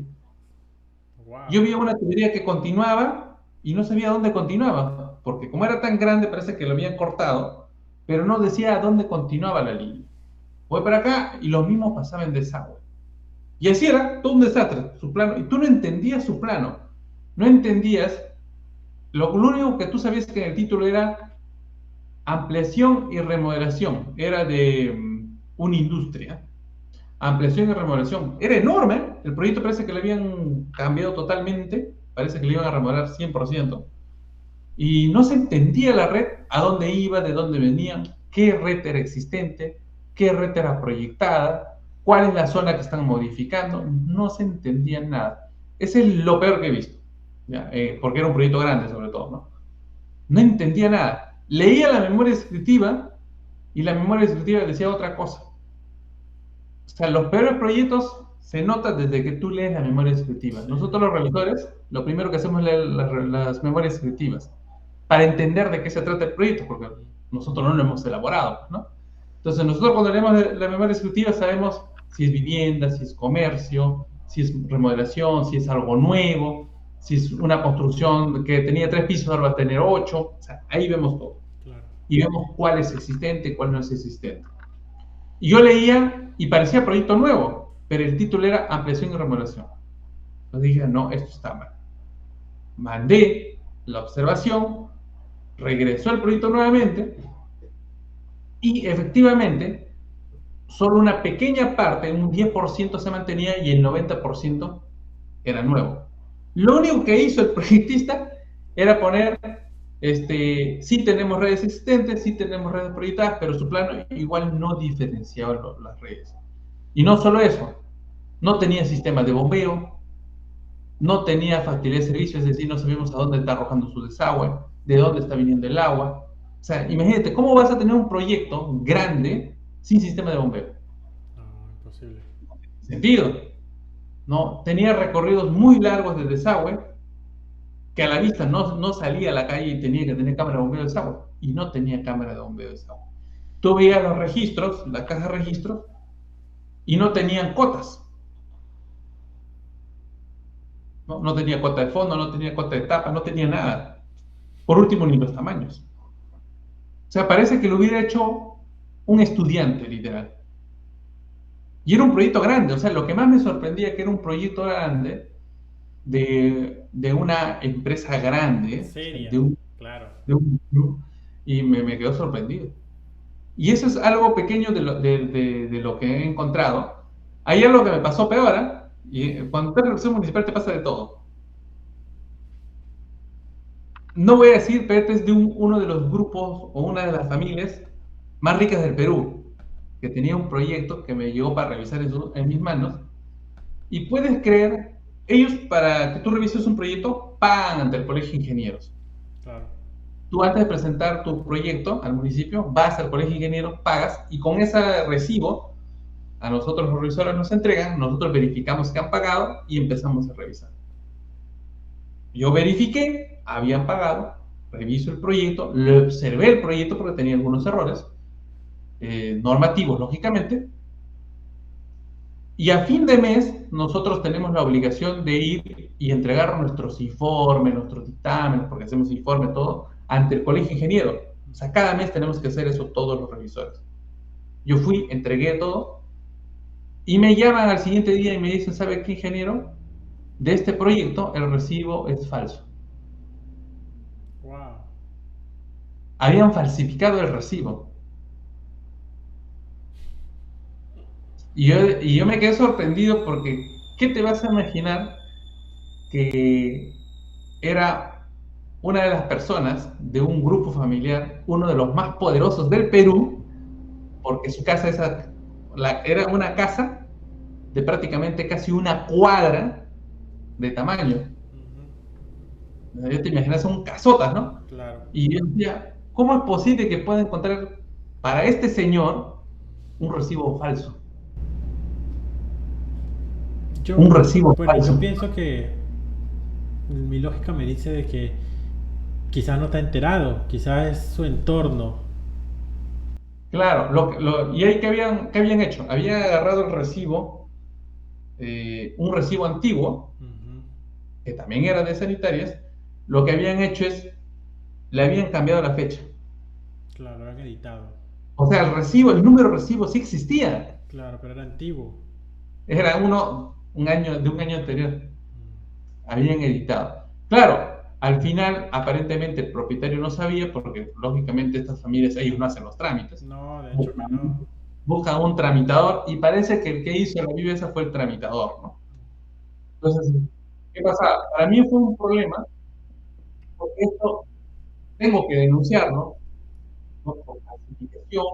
S1: Yo
S2: Wow.
S1: veía una tubería que continuaba y no sabía dónde continuaba, porque como era tan grande parece que lo habían cortado, pero no decía a dónde continuaba la línea. Voy para acá y lo mismo pasaba en desagüe. Y así era todo un desastre, su plano, y tú no entendías su plano, no entendías, lo único que tú sabías que en el título era ampliación y remodelación, era de una industria, ampliación y remodelación. Era enorme, el proyecto parece que le habían cambiado totalmente, parece que le iban a remodelar 100%, y no se entendía la red, a dónde iba, de dónde venía, qué red era existente, qué red era proyectada, cuál es la zona que están modificando, no se entendía nada. Ese es lo peor que he visto, ¿ya? Porque era un proyecto grande sobre todo, ¿no? No entendía nada. Leía la memoria descriptiva y la memoria descriptiva decía otra cosa. O sea, los peores proyectos se notan desde que tú lees la memoria descriptiva.
S2: Sí.
S1: Nosotros los revisores, lo primero que hacemos es leer las memorias descriptivas para entender de qué se trata el proyecto, porque nosotros no lo hemos elaborado, ¿no? Entonces, nosotros cuando leemos la memoria descriptiva sabemos si es vivienda, si es comercio, si es remodelación, si es algo nuevo, si es una construcción que tenía 3 pisos, ahora va a tener 8. O sea, ahí vemos todo.
S2: Claro.
S1: Y vemos cuál es existente y cuál no es existente. Y yo leía y parecía proyecto nuevo, pero el título era ampliación y remodelación. Entonces dije, no, esto está mal. Mandé la observación, regresó el proyecto nuevamente y efectivamente solo una pequeña parte, un 10% se mantenía y el 90% era nuevo. Lo único que hizo el proyectista era poner, sí tenemos redes existentes, sí tenemos redes proyectadas, pero su plano igual no diferenciaba las redes. Y no solo eso, no tenía sistema de bombeo, no tenía facilidad de servicio, es decir, no sabíamos a dónde está arrojando su desagüe, de dónde está viniendo el agua. O sea, imagínate, ¿cómo vas a tener un proyecto grande sin sistema de bombeo?
S2: No, imposible.
S1: Sentido, ¿no? Tenía recorridos muy largos de desagüe que a la vista no salía a la calle y tenía que tener cámara de bombeo de desagüe. Y no tenía cámara de bombeo de desagüe. Tú veías los registros, la caja de registros, y no tenían cotas. No tenía cota de fondo, no tenía cota de tapa, no tenía nada. Por último, ni los tamaños. O sea, parece que lo hubiera hecho un estudiante, literal. Y era un proyecto grande, o sea, lo que más me sorprendía que era un proyecto grande de una empresa grande, o sea,
S2: Seria, claro.
S1: de un club, y me quedó sorprendido. Y eso es algo pequeño de lo que he encontrado. Hay algo que me pasó peor, ¿eh? Y cuando estás en relación municipal te pasa de todo. No voy a decir, pero este es de uno de los grupos o una de las familias más ricas del Perú, que tenía un proyecto que me llegó para revisar en mis manos. Y puedes creer, ellos para que tú revises un proyecto pagan ante el Colegio de Ingenieros.
S2: Claro.
S1: Tú antes de presentar tu proyecto al municipio, vas al Colegio de Ingenieros, pagas y con ese recibo a nosotros los revisores nos entregan, nosotros verificamos que han pagado y empezamos a revisar. Yo verifiqué, habían pagado, reviso el proyecto, le observé el proyecto porque tenía algunos errores normativos, lógicamente, y a fin de mes nosotros tenemos la obligación de ir y entregar nuestros informes, nuestros dictámenes, porque hacemos informe, todo, ante el Colegio de Ingenieros. O sea, cada mes tenemos que hacer eso todos los revisores. Yo fui, entregué todo, y me llaman al siguiente día y me dicen, ¿sabe qué, ingeniero? De este proyecto el recibo es falso.
S2: Wow.
S1: Habían falsificado el recibo. Y yo me quedé sorprendido porque, ¿qué te vas a imaginar que era una de las personas de un grupo familiar, uno de los más poderosos del Perú, porque su casa era una casa de prácticamente casi una cuadra de tamaño?
S2: Ujú.
S1: Ya te imaginas, son casotas, ¿no?
S2: Claro.
S1: Y yo decía, ¿Cómo es posible que pueda encontrar para este señor un recibo falso?
S2: Yo,
S1: Un recibo
S2: bueno, yo
S1: falso.
S2: pienso que mi lógica me dice de que quizás no está enterado, quizás es su entorno.
S1: Claro, ¿y ahí qué habían hecho? Habían agarrado el recibo, un recibo antiguo,
S2: Ujú.
S1: que también era de sanitarias. Lo que habían hecho es, le habían cambiado la fecha.
S2: Claro, lo han editado.
S1: O sea, el número de recibo sí existía.
S2: Claro, pero era antiguo.
S1: Era de un año anterior.
S2: Mm.
S1: Habían editado. Claro, al final, aparentemente el propietario no sabía, porque lógicamente estas familias, ellos no hacen los trámites.
S2: No, de hecho que
S1: Buscan,
S2: no.
S1: buscan un tramitador y parece que el que hizo la viveza fue el tramitador, ¿no? Entonces, ¿qué pasa? Para mí fue un problema, porque esto tengo que denunciarlo, ¿no? Por falsificación,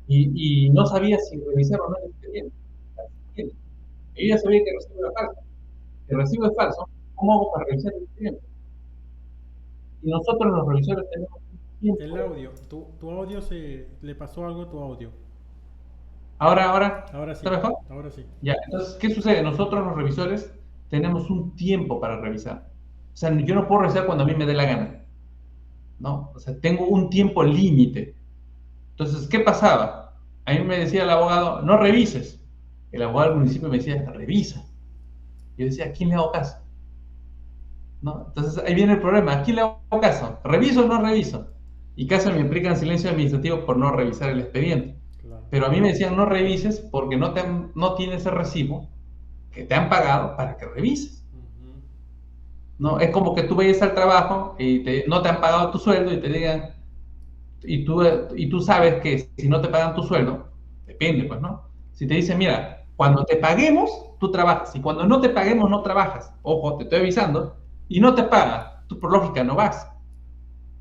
S1: y no sabía si revisar o no el expediente. Yo ya sabía que el recibo era falso. Si el recibo es falso, ¿cómo hago para revisar el expediente? Y nosotros los revisores tenemos un
S2: El
S1: tiempo.
S2: audio, tu audio le pasó algo a tu audio.
S1: Ahora,
S2: Ahora
S1: ¿está
S2: sí,
S1: mejor?
S2: ahora sí.
S1: Ya, entonces, ¿qué sucede? Nosotros los revisores tenemos un tiempo para revisar. O sea, yo no puedo revisar cuando a mí me dé la gana, ¿no? O sea, tengo un tiempo límite. Entonces, ¿qué pasaba? A mí me decía el abogado, no revises. El abogado del municipio me decía, revisa. Yo decía, ¿a quién le hago caso? ¿No? Entonces, ahí viene el problema, ¿a quién le hago caso? ¿Reviso o no reviso? Y casi me aplican silencio administrativo por no revisar el expediente.
S2: Claro.
S1: Pero a mí me decían, no revises porque no tienes el recibo que te han pagado para que revises.
S2: Ujú.
S1: ¿No? Es como que tú vayas al trabajo y no te han pagado tu sueldo y te digan, y tú sabes que si no te pagan tu sueldo, depende, pues, ¿no? Si te dicen, mira, cuando te paguemos, tú trabajas, y cuando no te paguemos, no trabajas. Ojo, te estoy avisando, y no te paga, tú por lógica no vas.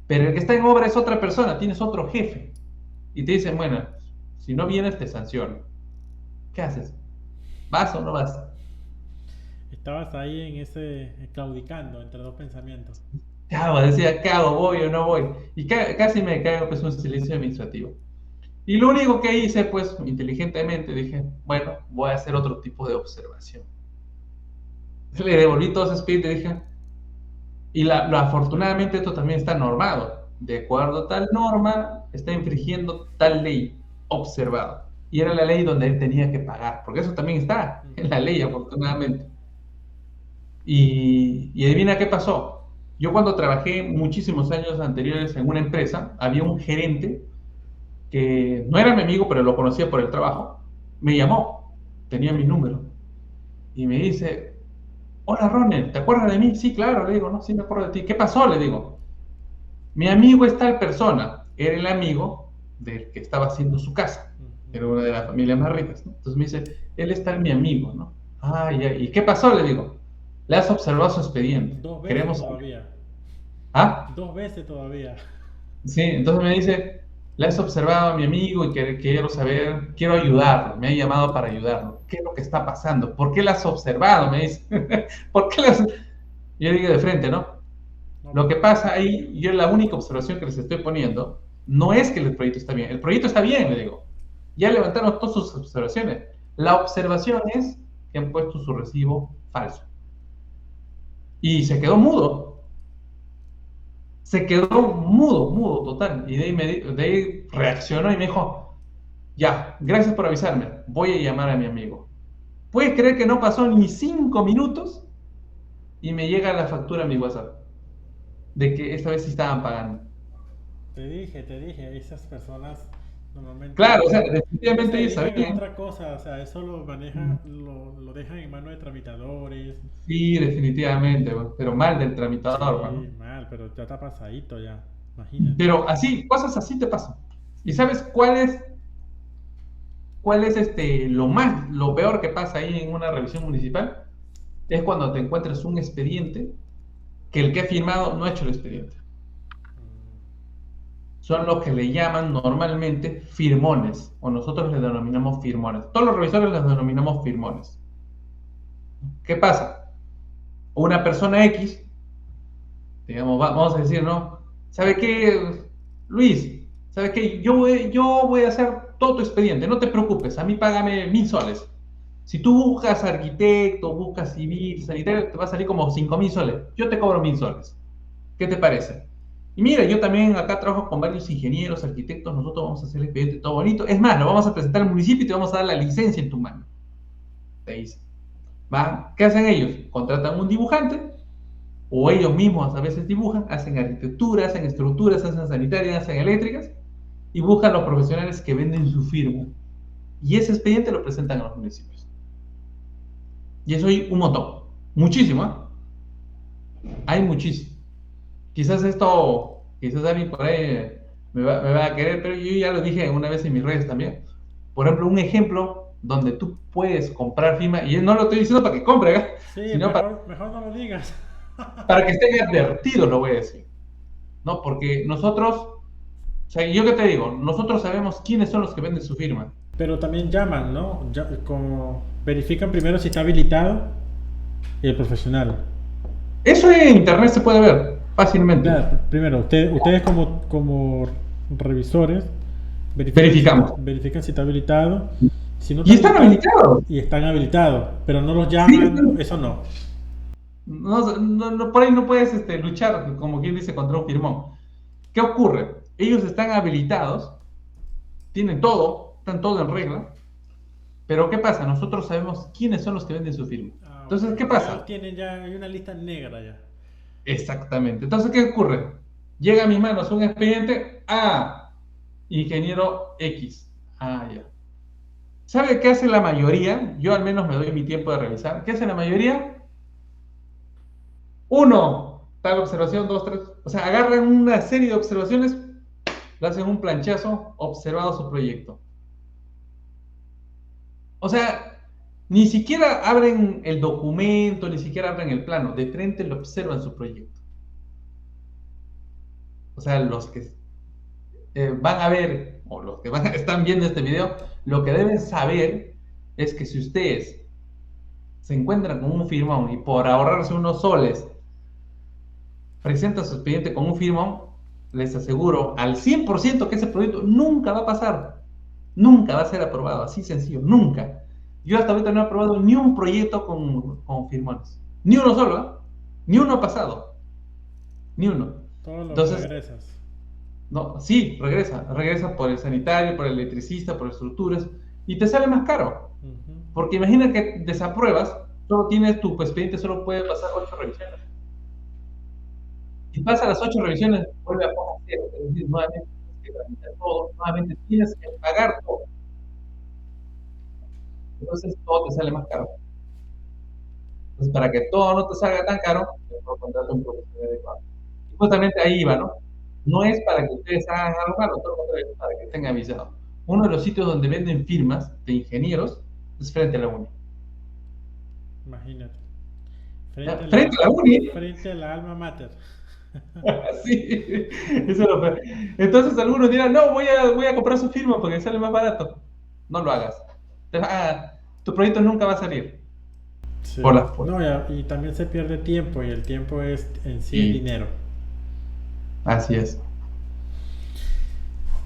S1: Pero el que está en obra es otra persona, tienes otro jefe, y te dicen, bueno, si no vienes, te sanciono. ¿Qué haces? ¿Vas o no vas?
S2: Estabas ahí en ese, claudicando entre dos pensamientos.
S1: Decía, ¿qué hago? ¿Voy o no voy? Y casi me caigo pues un silencio administrativo. Y lo único que hice, pues, inteligentemente, dije, bueno, voy a hacer otro tipo de observación. Le devolví todo ese espíritu y dije, afortunadamente esto también está normado. De acuerdo a tal norma, está infringiendo tal ley, observado. Y era la ley donde él tenía que pagar, porque eso también está en la
S2: Ujú.
S1: ley, afortunadamente. Y adivina qué pasó. Yo cuando trabajé muchísimos años anteriores en una empresa, había un gerente que no era mi amigo, pero lo conocía por el trabajo. Me llamó, tenía mi número, y me dice, hola Ronald, ¿te acuerdas de mí? Sí, claro, le digo, no, sí me acuerdo de ti. ¿Qué pasó? Le digo, mi amigo es tal persona, era el amigo del que estaba haciendo su casa,
S2: Ujú.
S1: era una de las familias más ricas, ¿no? Entonces me dice, él es tal mi amigo, ¿no? Ah, ya, ¿y qué pasó? Le digo, le has observado su expediente,
S2: Dos veces
S1: queremos saber.
S2: todavía.
S1: Ah,
S2: Dos veces todavía.
S1: sí, entonces me dice, le has observado a mi amigo y quiero saber, quiero ayudarlo, me ha llamado para ayudarlo. ¿Qué es lo que está pasando? ¿Por qué le has observado? Me dice, ¿por qué las... Yo digo de frente, ¿no?
S2: No,
S1: Lo
S2: pues.
S1: que pasa ahí, yo la única observación que les estoy poniendo, no es que el proyecto está bien. El proyecto está bien, le digo. Ya levantaron todas sus observaciones. La observación es que han puesto su recibo falso. Y se quedó mudo. Se quedó mudo, mudo, total. Y de ahí reaccionó y me dijo, ya, gracias por avisarme. Voy a llamar a mi amigo. ¿Puedes creer que no pasó ni 5 minutos y me llega la factura a mi WhatsApp de que esta vez sí estaban pagando?
S2: Te dije, esas personas
S1: Claro, o sea,
S2: normalmente no se
S1: definitivamente ellos
S2: dedican a
S1: sabían.
S2: otra cosa, o sea, eso lo manejan, lo dejan en manos de tramitadores.
S1: Sí, definitivamente, bueno, pero mal del tramitador,
S2: Sí,
S1: bueno.
S2: mal, pero ya está pasadito ya, imagínate.
S1: Pero así, cosas así te pasan. ¿Y sabes cuál es lo peor que pasa ahí en una revisión municipal? Es cuando te encuentras un expediente que el que ha firmado no ha hecho el expediente.
S2: Mm.
S1: Son los que le llaman normalmente firmones, o nosotros les denominamos firmones. Todos los revisores les denominamos firmones. ¿Qué pasa? Una persona X, digamos, vamos a decir, ¿no? ¿Sabe qué? Luis, ¿sabes qué? Yo voy a hacer todo tu expediente, no te preocupes, a mí págame 1.000 soles. Si tú buscas arquitecto, buscas civil, sanitario, te va a salir como 5.000 soles. Yo te cobro 1.000 soles. ¿Qué te parece? Y mira, yo también acá trabajo con varios ingenieros, arquitectos, nosotros vamos a hacer el expediente todo bonito. Es más, lo vamos a presentar al municipio y te vamos a dar la licencia en tu mano. Te dice. ¿Va? ¿Qué hacen ellos? Contratan un dibujante, o ellos mismos a veces dibujan, hacen arquitectura, hacen estructuras, hacen sanitarias, hacen eléctricas, y buscan los profesionales que venden su firma. Y ese expediente lo presentan a los municipios. Y eso hay un montón. Muchísimo, ¿eh? Hay muchísimo. Quizás alguien por ahí me va a querer, pero yo ya lo dije una vez en mis redes también. Por ejemplo, un ejemplo donde tú puedes comprar firma, y no lo estoy diciendo para que compre, ¿eh?
S2: Sí,
S1: Sino
S2: mejor no lo digas.
S1: para que estén advertidos, lo voy a decir. ¿No? Porque nosotros, o sea, yo qué te digo, nosotros sabemos quiénes son los que venden su firma.
S2: Pero también llaman, ¿no? Como verifican primero si está habilitado el profesional.
S1: Eso en internet se puede ver fácilmente.
S2: Claro, primero, ustedes como revisores
S1: Verificamos.
S2: verifican si está habilitado. Si no está
S1: Y están
S2: habilitado,
S1: habilitados.
S2: y están habilitados, pero no los
S1: Sí,
S2: llaman, eso no.
S1: por ahí no puedes luchar, como quien dice, contra un firmón. ¿Qué ocurre? Ellos están habilitados, tienen todo, están todo en regla, pero ¿qué pasa? Nosotros sabemos quiénes son los que venden su firma.
S2: Ah, ok.
S1: Entonces, ¿qué
S2: Ya
S1: pasa?
S2: tienen, ya hay una lista negra ya.
S1: Exactamente. Entonces, ¿qué ocurre? Llega a mis manos un expediente a ingeniero X. Ah, ya. ¿Sabe qué hace la mayoría? Yo al menos me doy mi tiempo de revisar. ¿Qué hace la mayoría? Uno, tal observación, dos, tres. O sea, agarran una serie de observaciones, le hacen un planchazo, observado su proyecto. O sea, ni siquiera abren el documento, ni siquiera abren el plano, de frente lo observan su proyecto. O sea, los que van a ver, o los que están viendo este video, lo que deben saber es que si ustedes se encuentran con un firmón y por ahorrarse unos soles presentan su expediente con un firmón, les aseguro al 100% que ese proyecto nunca va a pasar, nunca va a ser aprobado, así sencillo, nunca. Yo hasta ahorita no he aprobado ni un proyecto con firmones, ni uno solo, ¿eh? Ni uno ha pasado, ni uno.
S2: Todos los
S1: Entonces,
S2: regresas.
S1: no, sí, regresa por el sanitario, por el electricista, por estructuras, y te sale más caro.
S2: Ujú.
S1: Porque imagina que desapruebas, solo tienes tu expediente, solo puede pasar 8 revisiones. Si pasa las 8 revisiones, vuelve a poner cero, es decir, nuevamente tienes que tramitar todo, nuevamente tienes que pagar todo. Entonces todo te sale más caro. Entonces, para que todo no te salga tan caro, mejor contrata un profesional adecuado. Y justamente ahí iba, ¿no? No es para que ustedes hagan algo malo, todo lo contrario, es para que estén avisados. Uno de los sitios donde venden firmas de ingenieros es frente a la uni.
S2: Imagínate.
S1: ¿Ya? Frente a la uni.
S2: Frente a la alma mater.
S1: Sí, eso es lo peor. Entonces algunos dirán, no, voy a comprar su firma porque sale más barato. No lo hagas. Tu proyecto nunca va a salir por
S2: Sí.
S1: las
S2: No,
S1: puertas.
S2: y también se pierde tiempo y el tiempo es en sí es
S1: Y
S2: dinero.
S1: así es.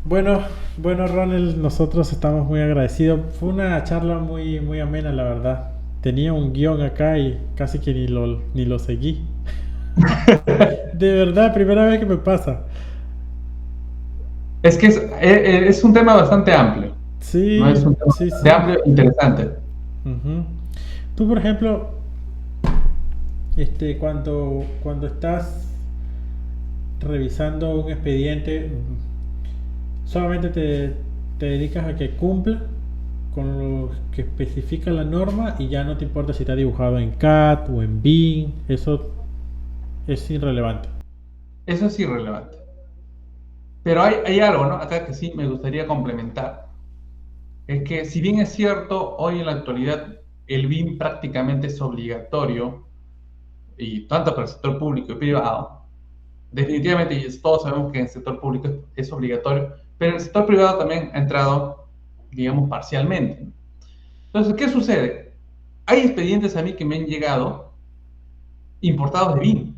S2: Bueno, bueno, Ronald, nosotros estamos muy agradecidos. Fue una charla muy amena, la verdad. Tenía un guión acá y casi que ni lo seguí. De verdad, primera vez que me pasa.
S1: Es que es un tema bastante amplio, ¿no? Es
S2: Sí,
S1: un tema
S2: sí,
S1: bastante
S2: sí.
S1: amplio, interesante.
S2: Ujú. Tú, por ejemplo, cuando estás revisando un expediente, solamente te dedicas a que cumpla con lo que especifica la norma y ya no te importa si está dibujado en CAD o en BIM, eso es irrelevante.
S1: Eso es irrelevante. Pero hay algo, ¿no? Acá que sí me gustaría complementar. Es que si bien es cierto, hoy en la actualidad el BIM prácticamente es obligatorio, y tanto para el sector público y privado, definitivamente, y todos sabemos que en el sector público es obligatorio, pero en el sector privado también ha entrado, digamos, parcialmente. Entonces, ¿qué sucede? Hay expedientes a mí que me han llegado importados de BIM.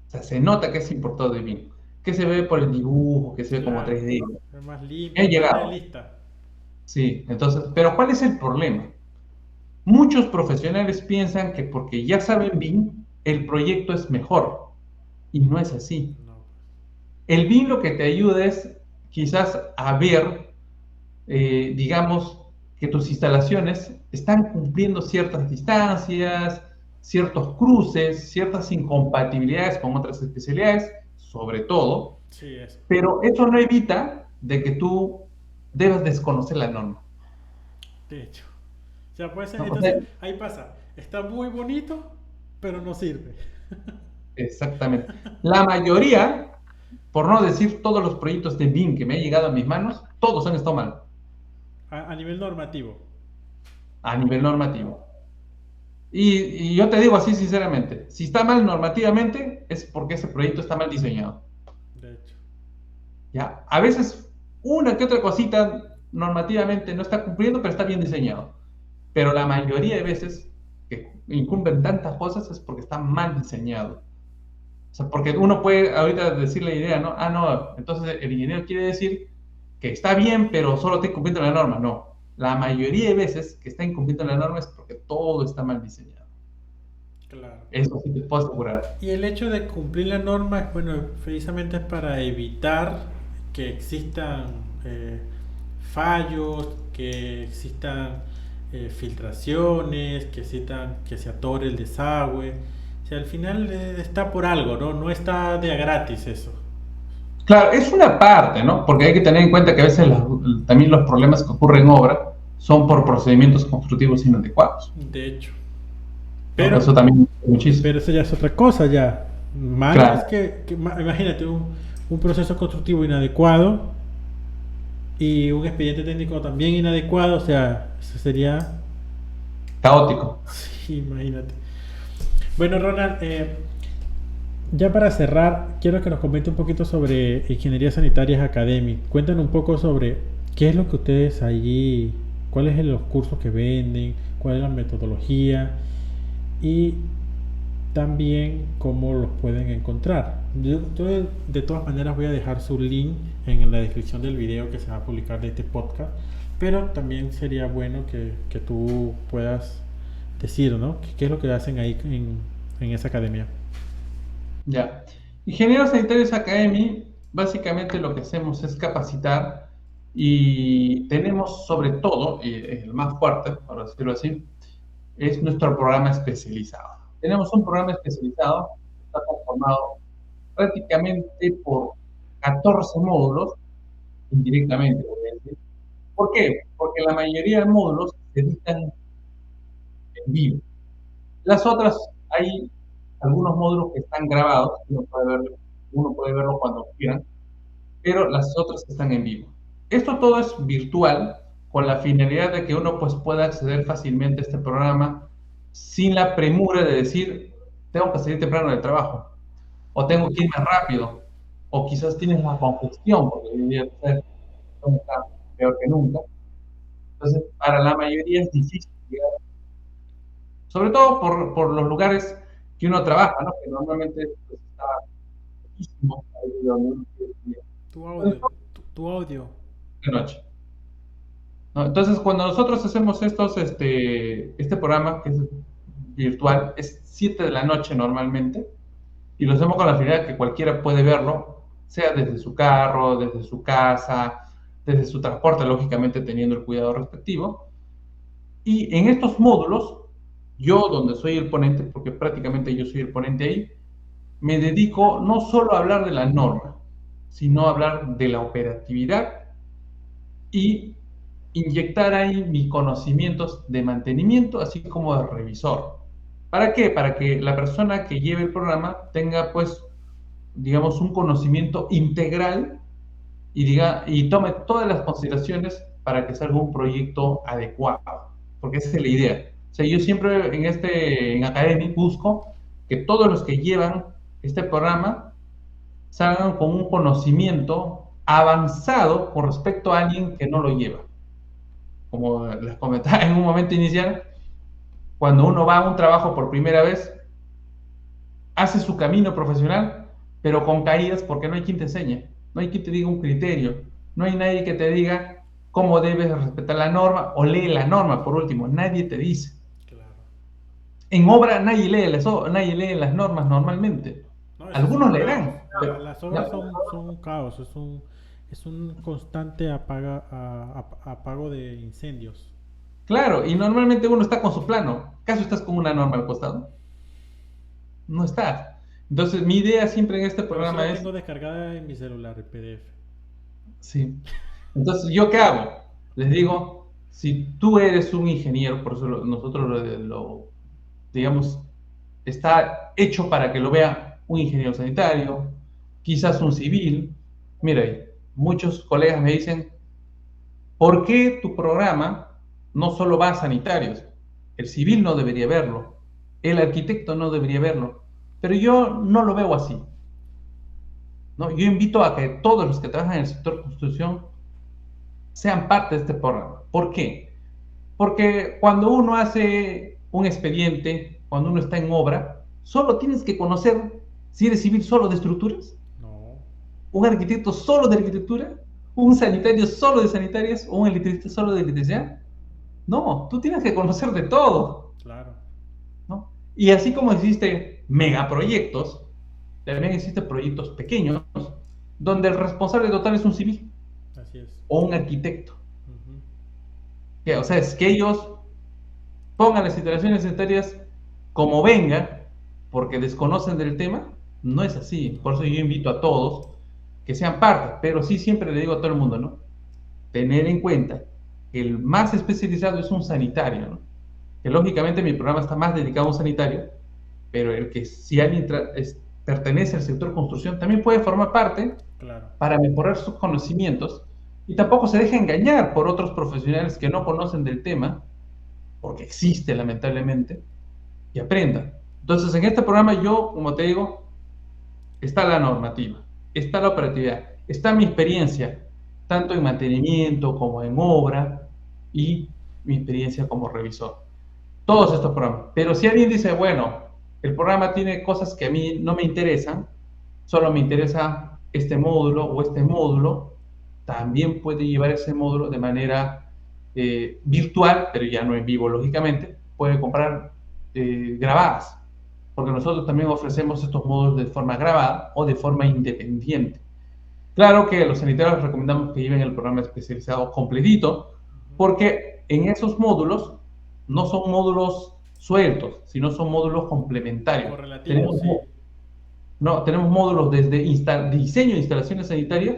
S1: O sea, se nota que es importado de BIM. que se ve por el dibujo, que se ve como
S2: Claro.
S1: 3D.
S2: Es más
S1: Me ha
S2: limpio, más
S1: llegado,
S2: realista.
S1: sí. Entonces, pero ¿cuál es el problema? Muchos profesionales piensan que porque ya saben BIM, el proyecto es mejor. Y no es así.
S2: No,
S1: El BIM lo que te ayuda es quizás a ver, digamos, que tus instalaciones están cumpliendo ciertas distancias, ciertos cruces, ciertas incompatibilidades con otras especialidades, sobre todo,
S2: sí, eso.
S1: pero eso no evita de que tú debas desconocer la norma.
S2: De hecho. O sea, puede ser,
S1: ¿No? O sea,
S2: entonces, ahí pasa. Está muy bonito, pero no sirve.
S1: exactamente. La mayoría, por no decir todos los proyectos de BIM que me han llegado a mis manos, todos han estado mal
S2: A nivel normativo.
S1: a nivel normativo. Y yo te digo así sinceramente, si está mal normativamente es porque ese proyecto está mal diseñado.
S2: De hecho.
S1: ¿Ya? A veces una que otra cosita normativamente no está cumpliendo, pero está bien diseñado. Pero la mayoría de veces que incumben tantas cosas es porque está mal diseñado. O sea, porque uno puede ahorita decir la idea, ¿no? Ah, no, entonces el ingeniero quiere decir que está bien, pero solo está incumpliendo la norma. No, la mayoría de veces que está incumpliendo la norma es porque todo está mal diseñado.
S2: Claro.
S1: Eso sí te puedo asegurar.
S2: Y el hecho de cumplir la norma es, bueno, precisamente es para evitar que existan eh, fallos, que existan filtraciones, que existan, que se atore el desagüe. O sea, al final está por algo, ¿no? No está de a gratis eso.
S1: Claro, es una parte, ¿no? Porque hay que tener en cuenta que a veces también los problemas que ocurren en obra son por procedimientos constructivos inadecuados,
S2: De hecho.
S1: ¿no?
S2: Pero,
S1: Eso también es muchísimo.
S2: pero eso ya es otra cosa ya. Malo es
S1: Claro,
S2: que imagínate un proceso constructivo inadecuado y un expediente técnico también inadecuado, o sea, eso sería...
S1: caótico.
S2: Sí, imagínate. Bueno, Ronald, ya para cerrar, quiero que nos comente un poquito sobre Ingeniería Sanitarias Academy. Cuéntanos un poco sobre qué es lo que ustedes allí, cuáles son los cursos que venden, cuál es la metodología y también cómo los pueden encontrar. Yo de todas maneras voy a dejar su link en la descripción del video que se va a publicar de este podcast, pero también sería bueno que tú puedas decir, ¿no? ¿Qué es lo que hacen ahí en esa academia?
S1: Ya. Ingenieros Sanitarios Academy, básicamente lo que hacemos es capacitar y tenemos sobre todo, y el más fuerte, por decirlo así, es nuestro programa especializado. Tenemos un programa especializado que está conformado prácticamente por 14 módulos, indirectamente, voy a decir. ¿Por qué? Porque la mayoría de módulos se dictan en vivo. Las otras, hay algunos módulos que están grabados, uno puede verlo cuando quieran, pero las otras están en vivo. Esto todo es virtual, con la finalidad de que uno pues, pueda acceder fácilmente a este programa sin la premura de decir, tengo que salir temprano del trabajo, o tengo que ir más rápido, o quizás tienes la congestión, porque hoy en día está peor que nunca. Entonces, para la mayoría es difícil llegar, sobre todo por los lugares que uno trabaja, ¿no? Que normalmente pues, está lejísimo ahí de donde uno quiere ir.
S2: Tu audio,
S1: Entonces,
S2: tu audio.
S1: de noche. ¿No? Entonces, cuando nosotros hacemos este programa, que es virtual, es 7 de la noche normalmente, y lo hacemos con la finalidad que cualquiera puede verlo, sea desde su carro, desde su casa, desde su transporte, lógicamente teniendo el cuidado respectivo. Y en estos módulos, yo donde soy el ponente, porque prácticamente yo soy el ponente ahí, me dedico no solo a hablar de la norma, sino a hablar de la operatividad y inyectar ahí mis conocimientos de mantenimiento, así como de revisor. ¿Para qué? Para que la persona que lleve el programa tenga, pues, digamos, un conocimiento integral y tome todas las consideraciones para que salga un proyecto adecuado, porque esa es la idea. O sea, yo siempre en Academy busco que todos los que llevan este programa salgan con un conocimiento avanzado con respecto a alguien que no lo lleva. Como les comentaba en un momento inicial, cuando uno va a un trabajo por primera vez, hace su camino profesional, pero con caídas porque no hay quien te enseñe, no hay quien te diga un criterio, no hay nadie que te diga cómo debes respetar la norma o lee la norma, por último, nadie te dice.
S2: Claro.
S1: En obra nadie lee las normas normalmente.
S2: No, eso es un
S1: Algunos
S2: caos.
S1: leerán, pero
S2: Las obras
S1: no.
S2: son un caos, es un constante apago de incendios.
S1: Claro, y normalmente uno está con su plano. ¿Acaso estás con una norma al costado? No estás. Entonces, mi idea siempre en este
S2: Pero sí
S1: programa
S2: la
S1: es,
S2: tengo descargada en mi celular, el PDF.
S1: sí. Entonces, ¿yo qué hago? Les digo, si tú eres un ingeniero, por eso nosotros digamos, está hecho para que lo vea un ingeniero sanitario, quizás un civil. Mira, muchos colegas me dicen, ¿por qué tu programa no solo va a sanitarios? El civil no debería verlo, el arquitecto no debería verlo, pero yo no lo veo así, ¿no? Yo invito a que todos los que trabajan en el sector construcción sean parte de este programa. ¿Por qué? Porque cuando uno hace un expediente, cuando uno está en obra, solo tienes que conocer si eres civil solo de estructuras,
S2: No,
S1: un arquitecto solo de arquitectura, un sanitario solo de sanitarias o un electricista solo de electricidad. No, tú tienes que conocer de todo,
S2: claro,
S1: ¿no? Y así como existen megaproyectos, también existen proyectos pequeños donde el responsable total es un civil
S2: así es.
S1: o un arquitecto.
S2: Ujú.
S1: O sea, es que ellos pongan las instalaciones sanitarias como venga, porque desconocen del tema, no es así. Por
S2: No,
S1: eso yo invito a todos que sean parte, pero sí siempre le digo a todo el mundo, ¿no? Tener en cuenta que el más especializado es un sanitario, ¿no? Que lógicamente mi programa está más dedicado a un sanitario, pero el que si alguien pertenece al sector construcción también puede formar parte
S2: claro.
S1: para mejorar sus conocimientos y tampoco se deja engañar por otros profesionales que no conocen del tema, porque existe lamentablemente, y aprendan. Entonces, en este programa yo, como te digo, está la normativa, está la operatividad, está mi experiencia, tanto en mantenimiento como en obra, y mi experiencia como revisor. Todos estos programas. Pero si alguien dice, bueno, el programa tiene cosas que a mí no me interesan, solo me interesa este módulo o este módulo, también puede llevar ese módulo de manera virtual, pero ya no en vivo, lógicamente. Puede comprar grabadas, porque nosotros también ofrecemos estos módulos de forma grabada o de forma independiente. Claro que los sanitarios recomendamos que lleven el programa especializado completito,
S2: Ujú.
S1: porque en esos módulos no son módulos sueltos, sino son módulos complementarios.
S2: Correlativo,
S1: Tenemos,
S2: sí.
S1: no, tenemos módulos desde diseño de instalaciones sanitarias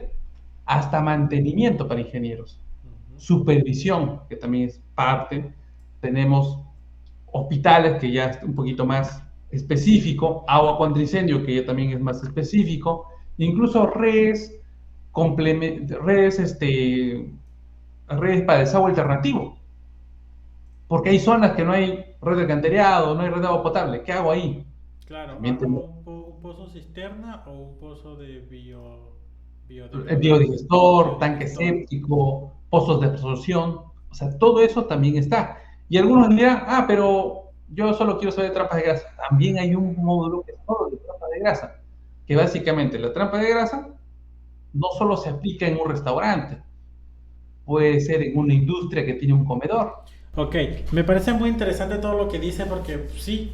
S1: hasta mantenimiento para ingenieros,
S2: Ujú.
S1: supervisión, que también es parte, tenemos hospitales, que ya es un poquito más específico, agua contra incendio, que ya también es más específico, incluso redes para desagüe alternativo, porque hay zonas que no hay red de alcantarillado, no hay red de agua potable. ¿Qué hago ahí?
S2: Claro,
S1: También
S2: armo
S1: tengo
S2: un pozo cisterna o un pozo de
S1: el
S2: biodegradable,
S1: biodigestor, tanque
S2: biodigestor.
S1: séptico, pozos de absorción, o sea, todo eso también está. Y algunos dirán, ah, pero yo solo quiero saber de trampas de grasa. También hay un módulo que es solo de trampas de grasa, que básicamente la trampa de grasa no solo se aplica en un restaurante, puede ser en una industria que tiene un comedor.
S2: Ok, me parece muy interesante todo lo que dice porque sí,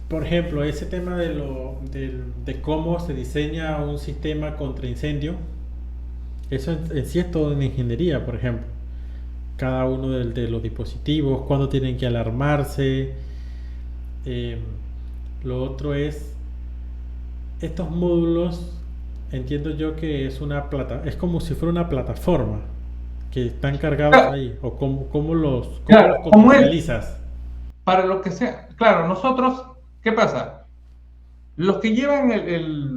S2: por ejemplo, ese tema de cómo se diseña un sistema contra incendio, eso en sí es todo en ingeniería, por ejemplo. Cada uno de los dispositivos, cuándo tienen que alarmarse. eh, lo otro es, estos módulos, entiendo yo que es es como si fuera una plataforma que están cargados
S1: Claro,
S2: ahí, o cómo
S1: claro,
S2: los
S1: como él,
S2: comercializas.
S1: para lo que sea. Claro, nosotros, ¿qué pasa? Los que llevan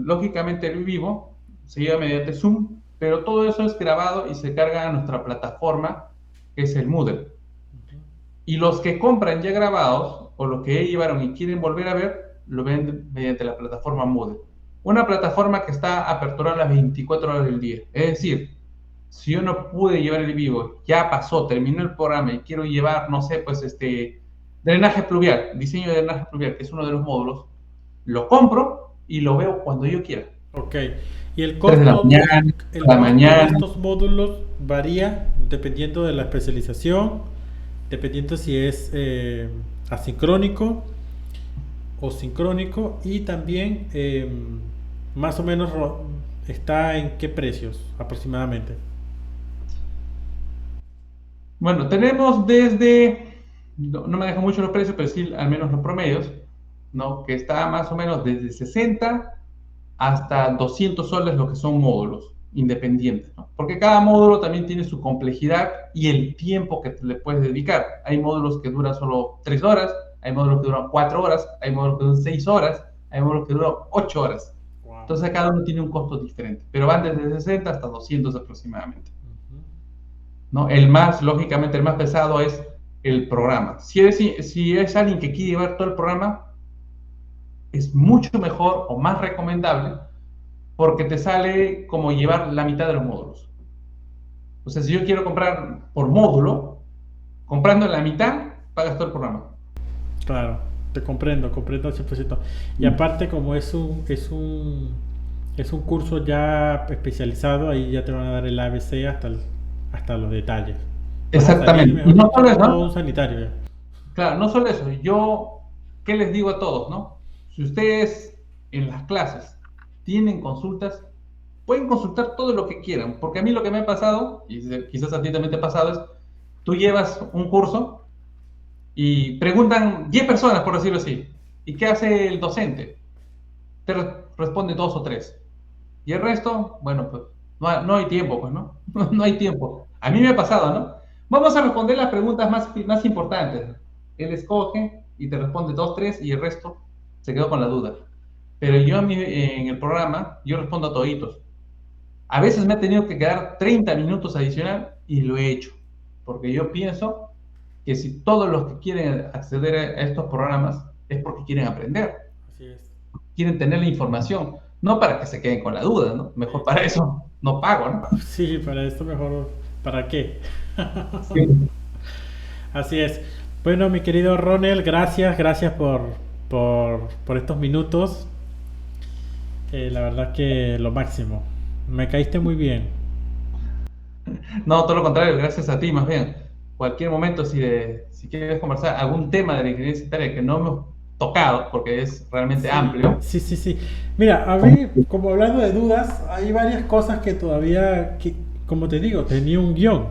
S1: lógicamente el vivo, se lleva mediante Zoom, pero todo eso es grabado y se carga a nuestra plataforma, que es el Moodle.
S2: Ujú.
S1: Y los que compran ya grabados, o los que ya llevaron y quieren volver a ver, lo ven mediante la plataforma Moodle. Una plataforma que está aperturada las 24 horas del día. Es decir, si yo no pude llevar el vivo, ya pasó, terminó el programa y quiero llevar, no sé, pues drenaje pluvial, diseño de drenaje pluvial, que es uno de los módulos, lo compro y lo veo cuando yo quiera.
S2: Ok. ¿Y el
S1: 3 de la
S2: costo,
S1: mañana,
S2: el
S1: de la
S2: costo de
S1: mañana.
S2: estos módulos varía dependiendo de la especialización, dependiendo si es asincrónico o sincrónico y también más o menos está en qué precios aproximadamente?
S1: Bueno, tenemos desde, no me dejan mucho los precios, pero sí al menos los promedios, ¿no? Que está más o menos desde 60 hasta 200 soles lo que son módulos independientes, ¿no? Porque cada módulo también tiene su complejidad y el tiempo que le puedes dedicar. Hay módulos que duran solo 3 horas, hay módulos que duran 4 horas, hay módulos que duran 6 horas, hay módulos que duran 8 horas.
S2: Wow.
S1: Entonces cada uno tiene un costo diferente, pero van desde 60 hasta 200 aproximadamente,
S2: Ujú.
S1: ¿no? El más, lógicamente, el más pesado es el programa. Si es alguien que quiere llevar todo el programa, es mucho mejor o más recomendable porque te sale como llevar la mitad de los módulos. O sea, si yo quiero comprar por módulo, comprando la mitad, pagas todo el programa.
S2: Claro, te comprendo, comprendo al 100%. Y aparte, como es un curso ya especializado, ahí ya te van a dar el ABC hasta los detalles. Vas a salir,
S1: Exactamente. Y
S2: mejor
S1: no
S2: dicho,
S1: solo eso,
S2: todo un
S1: ¿no?
S2: sanitario ya.
S1: Claro, no solo eso. Yo, ¿qué les digo a todos, no? Si ustedes en las clases tienen consultas, pueden consultar todo lo que quieran, porque a mí lo que me ha pasado, y quizás a ti también te ha pasado, es, tú llevas un curso y preguntan 10 personas, por decirlo así, ¿y qué hace el docente? Te responde dos o tres. Y el resto, bueno, pues no hay tiempo, pues, ¿no? No hay tiempo. A mí me ha pasado, ¿no? Vamos a responder las preguntas más importantes. Él escoge y te responde dos, tres y el resto se quedó con la duda. Pero yo en el programa, yo respondo a toditos. A veces me ha tenido que quedar 30 minutos adicional y lo he hecho. Porque yo pienso que si todos los que quieren acceder a estos programas es porque quieren aprender,
S2: Así es.
S1: quieren tener la información, no para que se queden con la duda, ¿no? Mejor para eso no pago, ¿no?
S2: Sí, para esto mejor, ¿para qué?
S1: Sí.
S2: Así es. Bueno, mi querido Ronel, gracias, gracias por estos minutos. La verdad que lo máximo. Me caíste muy bien.
S1: No, todo lo contrario, gracias a ti, más bien. Cualquier momento, si quieres conversar algún tema de la ingeniería sanitaria que no hemos tocado, porque es realmente
S2: Sí,
S1: amplio.
S2: sí, sí, sí. Mira, a mí, como hablando de dudas, hay varias cosas que todavía, como te digo, tenía un guión,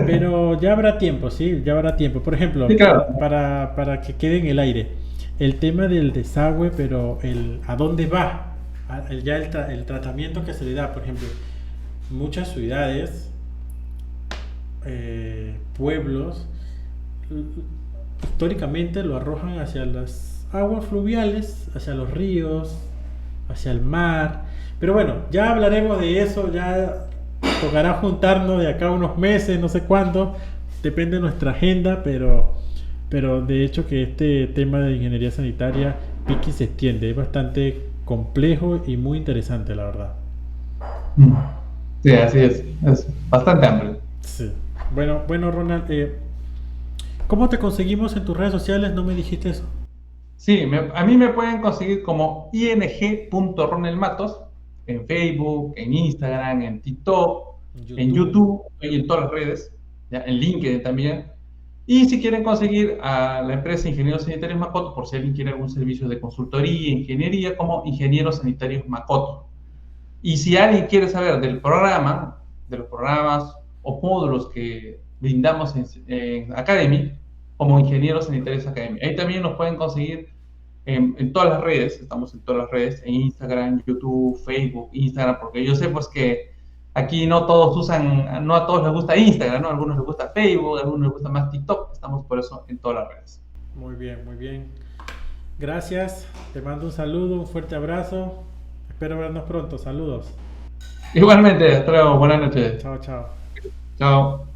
S2: pero ya habrá tiempo, sí, ya habrá tiempo. Por
S1: Sí,
S2: ejemplo,
S1: claro.
S2: para que quede en el aire, el tema del desagüe, pero a dónde va, el tratamiento que se le da, por ejemplo, muchas ciudades, pueblos, históricamente lo arrojan hacia las aguas fluviales, hacia los ríos, hacia el mar. Pero bueno, ya hablaremos de eso, ya tocará juntarnos de acá a unos meses, no sé cuándo, depende de nuestra agenda, pero de hecho que este tema de ingeniería sanitaria pique y se extiende, es bastante complejo y muy interesante, la verdad.
S1: Mm. Sí, así es bastante amplio.
S2: Sí. Bueno, bueno, Ronald, ¿cómo te conseguimos en tus redes sociales? No me dijiste eso.
S1: Sí, a mí me pueden conseguir como ing.ronelmatos en Facebook, en Instagram, en TikTok,
S2: En
S1: en
S2: YouTube.
S1: YouTube y en todas las redes, ¿ya? En LinkedIn también. Y si quieren conseguir a la empresa Ingenieros Sanitarios Macoto, por si alguien quiere algún servicio de consultoría, ingeniería, como Ingenieros Sanitarios Macoto. Y si alguien quiere saber del programa, de los programas o módulos que brindamos en Academy, como Ingenieros Sanitarios Academy. Ahí también nos pueden conseguir en todas las redes, estamos en todas las redes, en Instagram, YouTube, Facebook, Instagram, porque yo sé pues que aquí no todos usan, no a todos les gusta Instagram, ¿no? A algunos les gusta Facebook, a algunos les gusta más TikTok, estamos por eso en todas las redes.
S2: Muy bien, muy bien. Gracias. Te mando un saludo, un fuerte abrazo. Espero vernos pronto. Saludos.
S1: Igualmente, hasta luego, buenas noches.
S2: Chao, chao.
S1: Chao.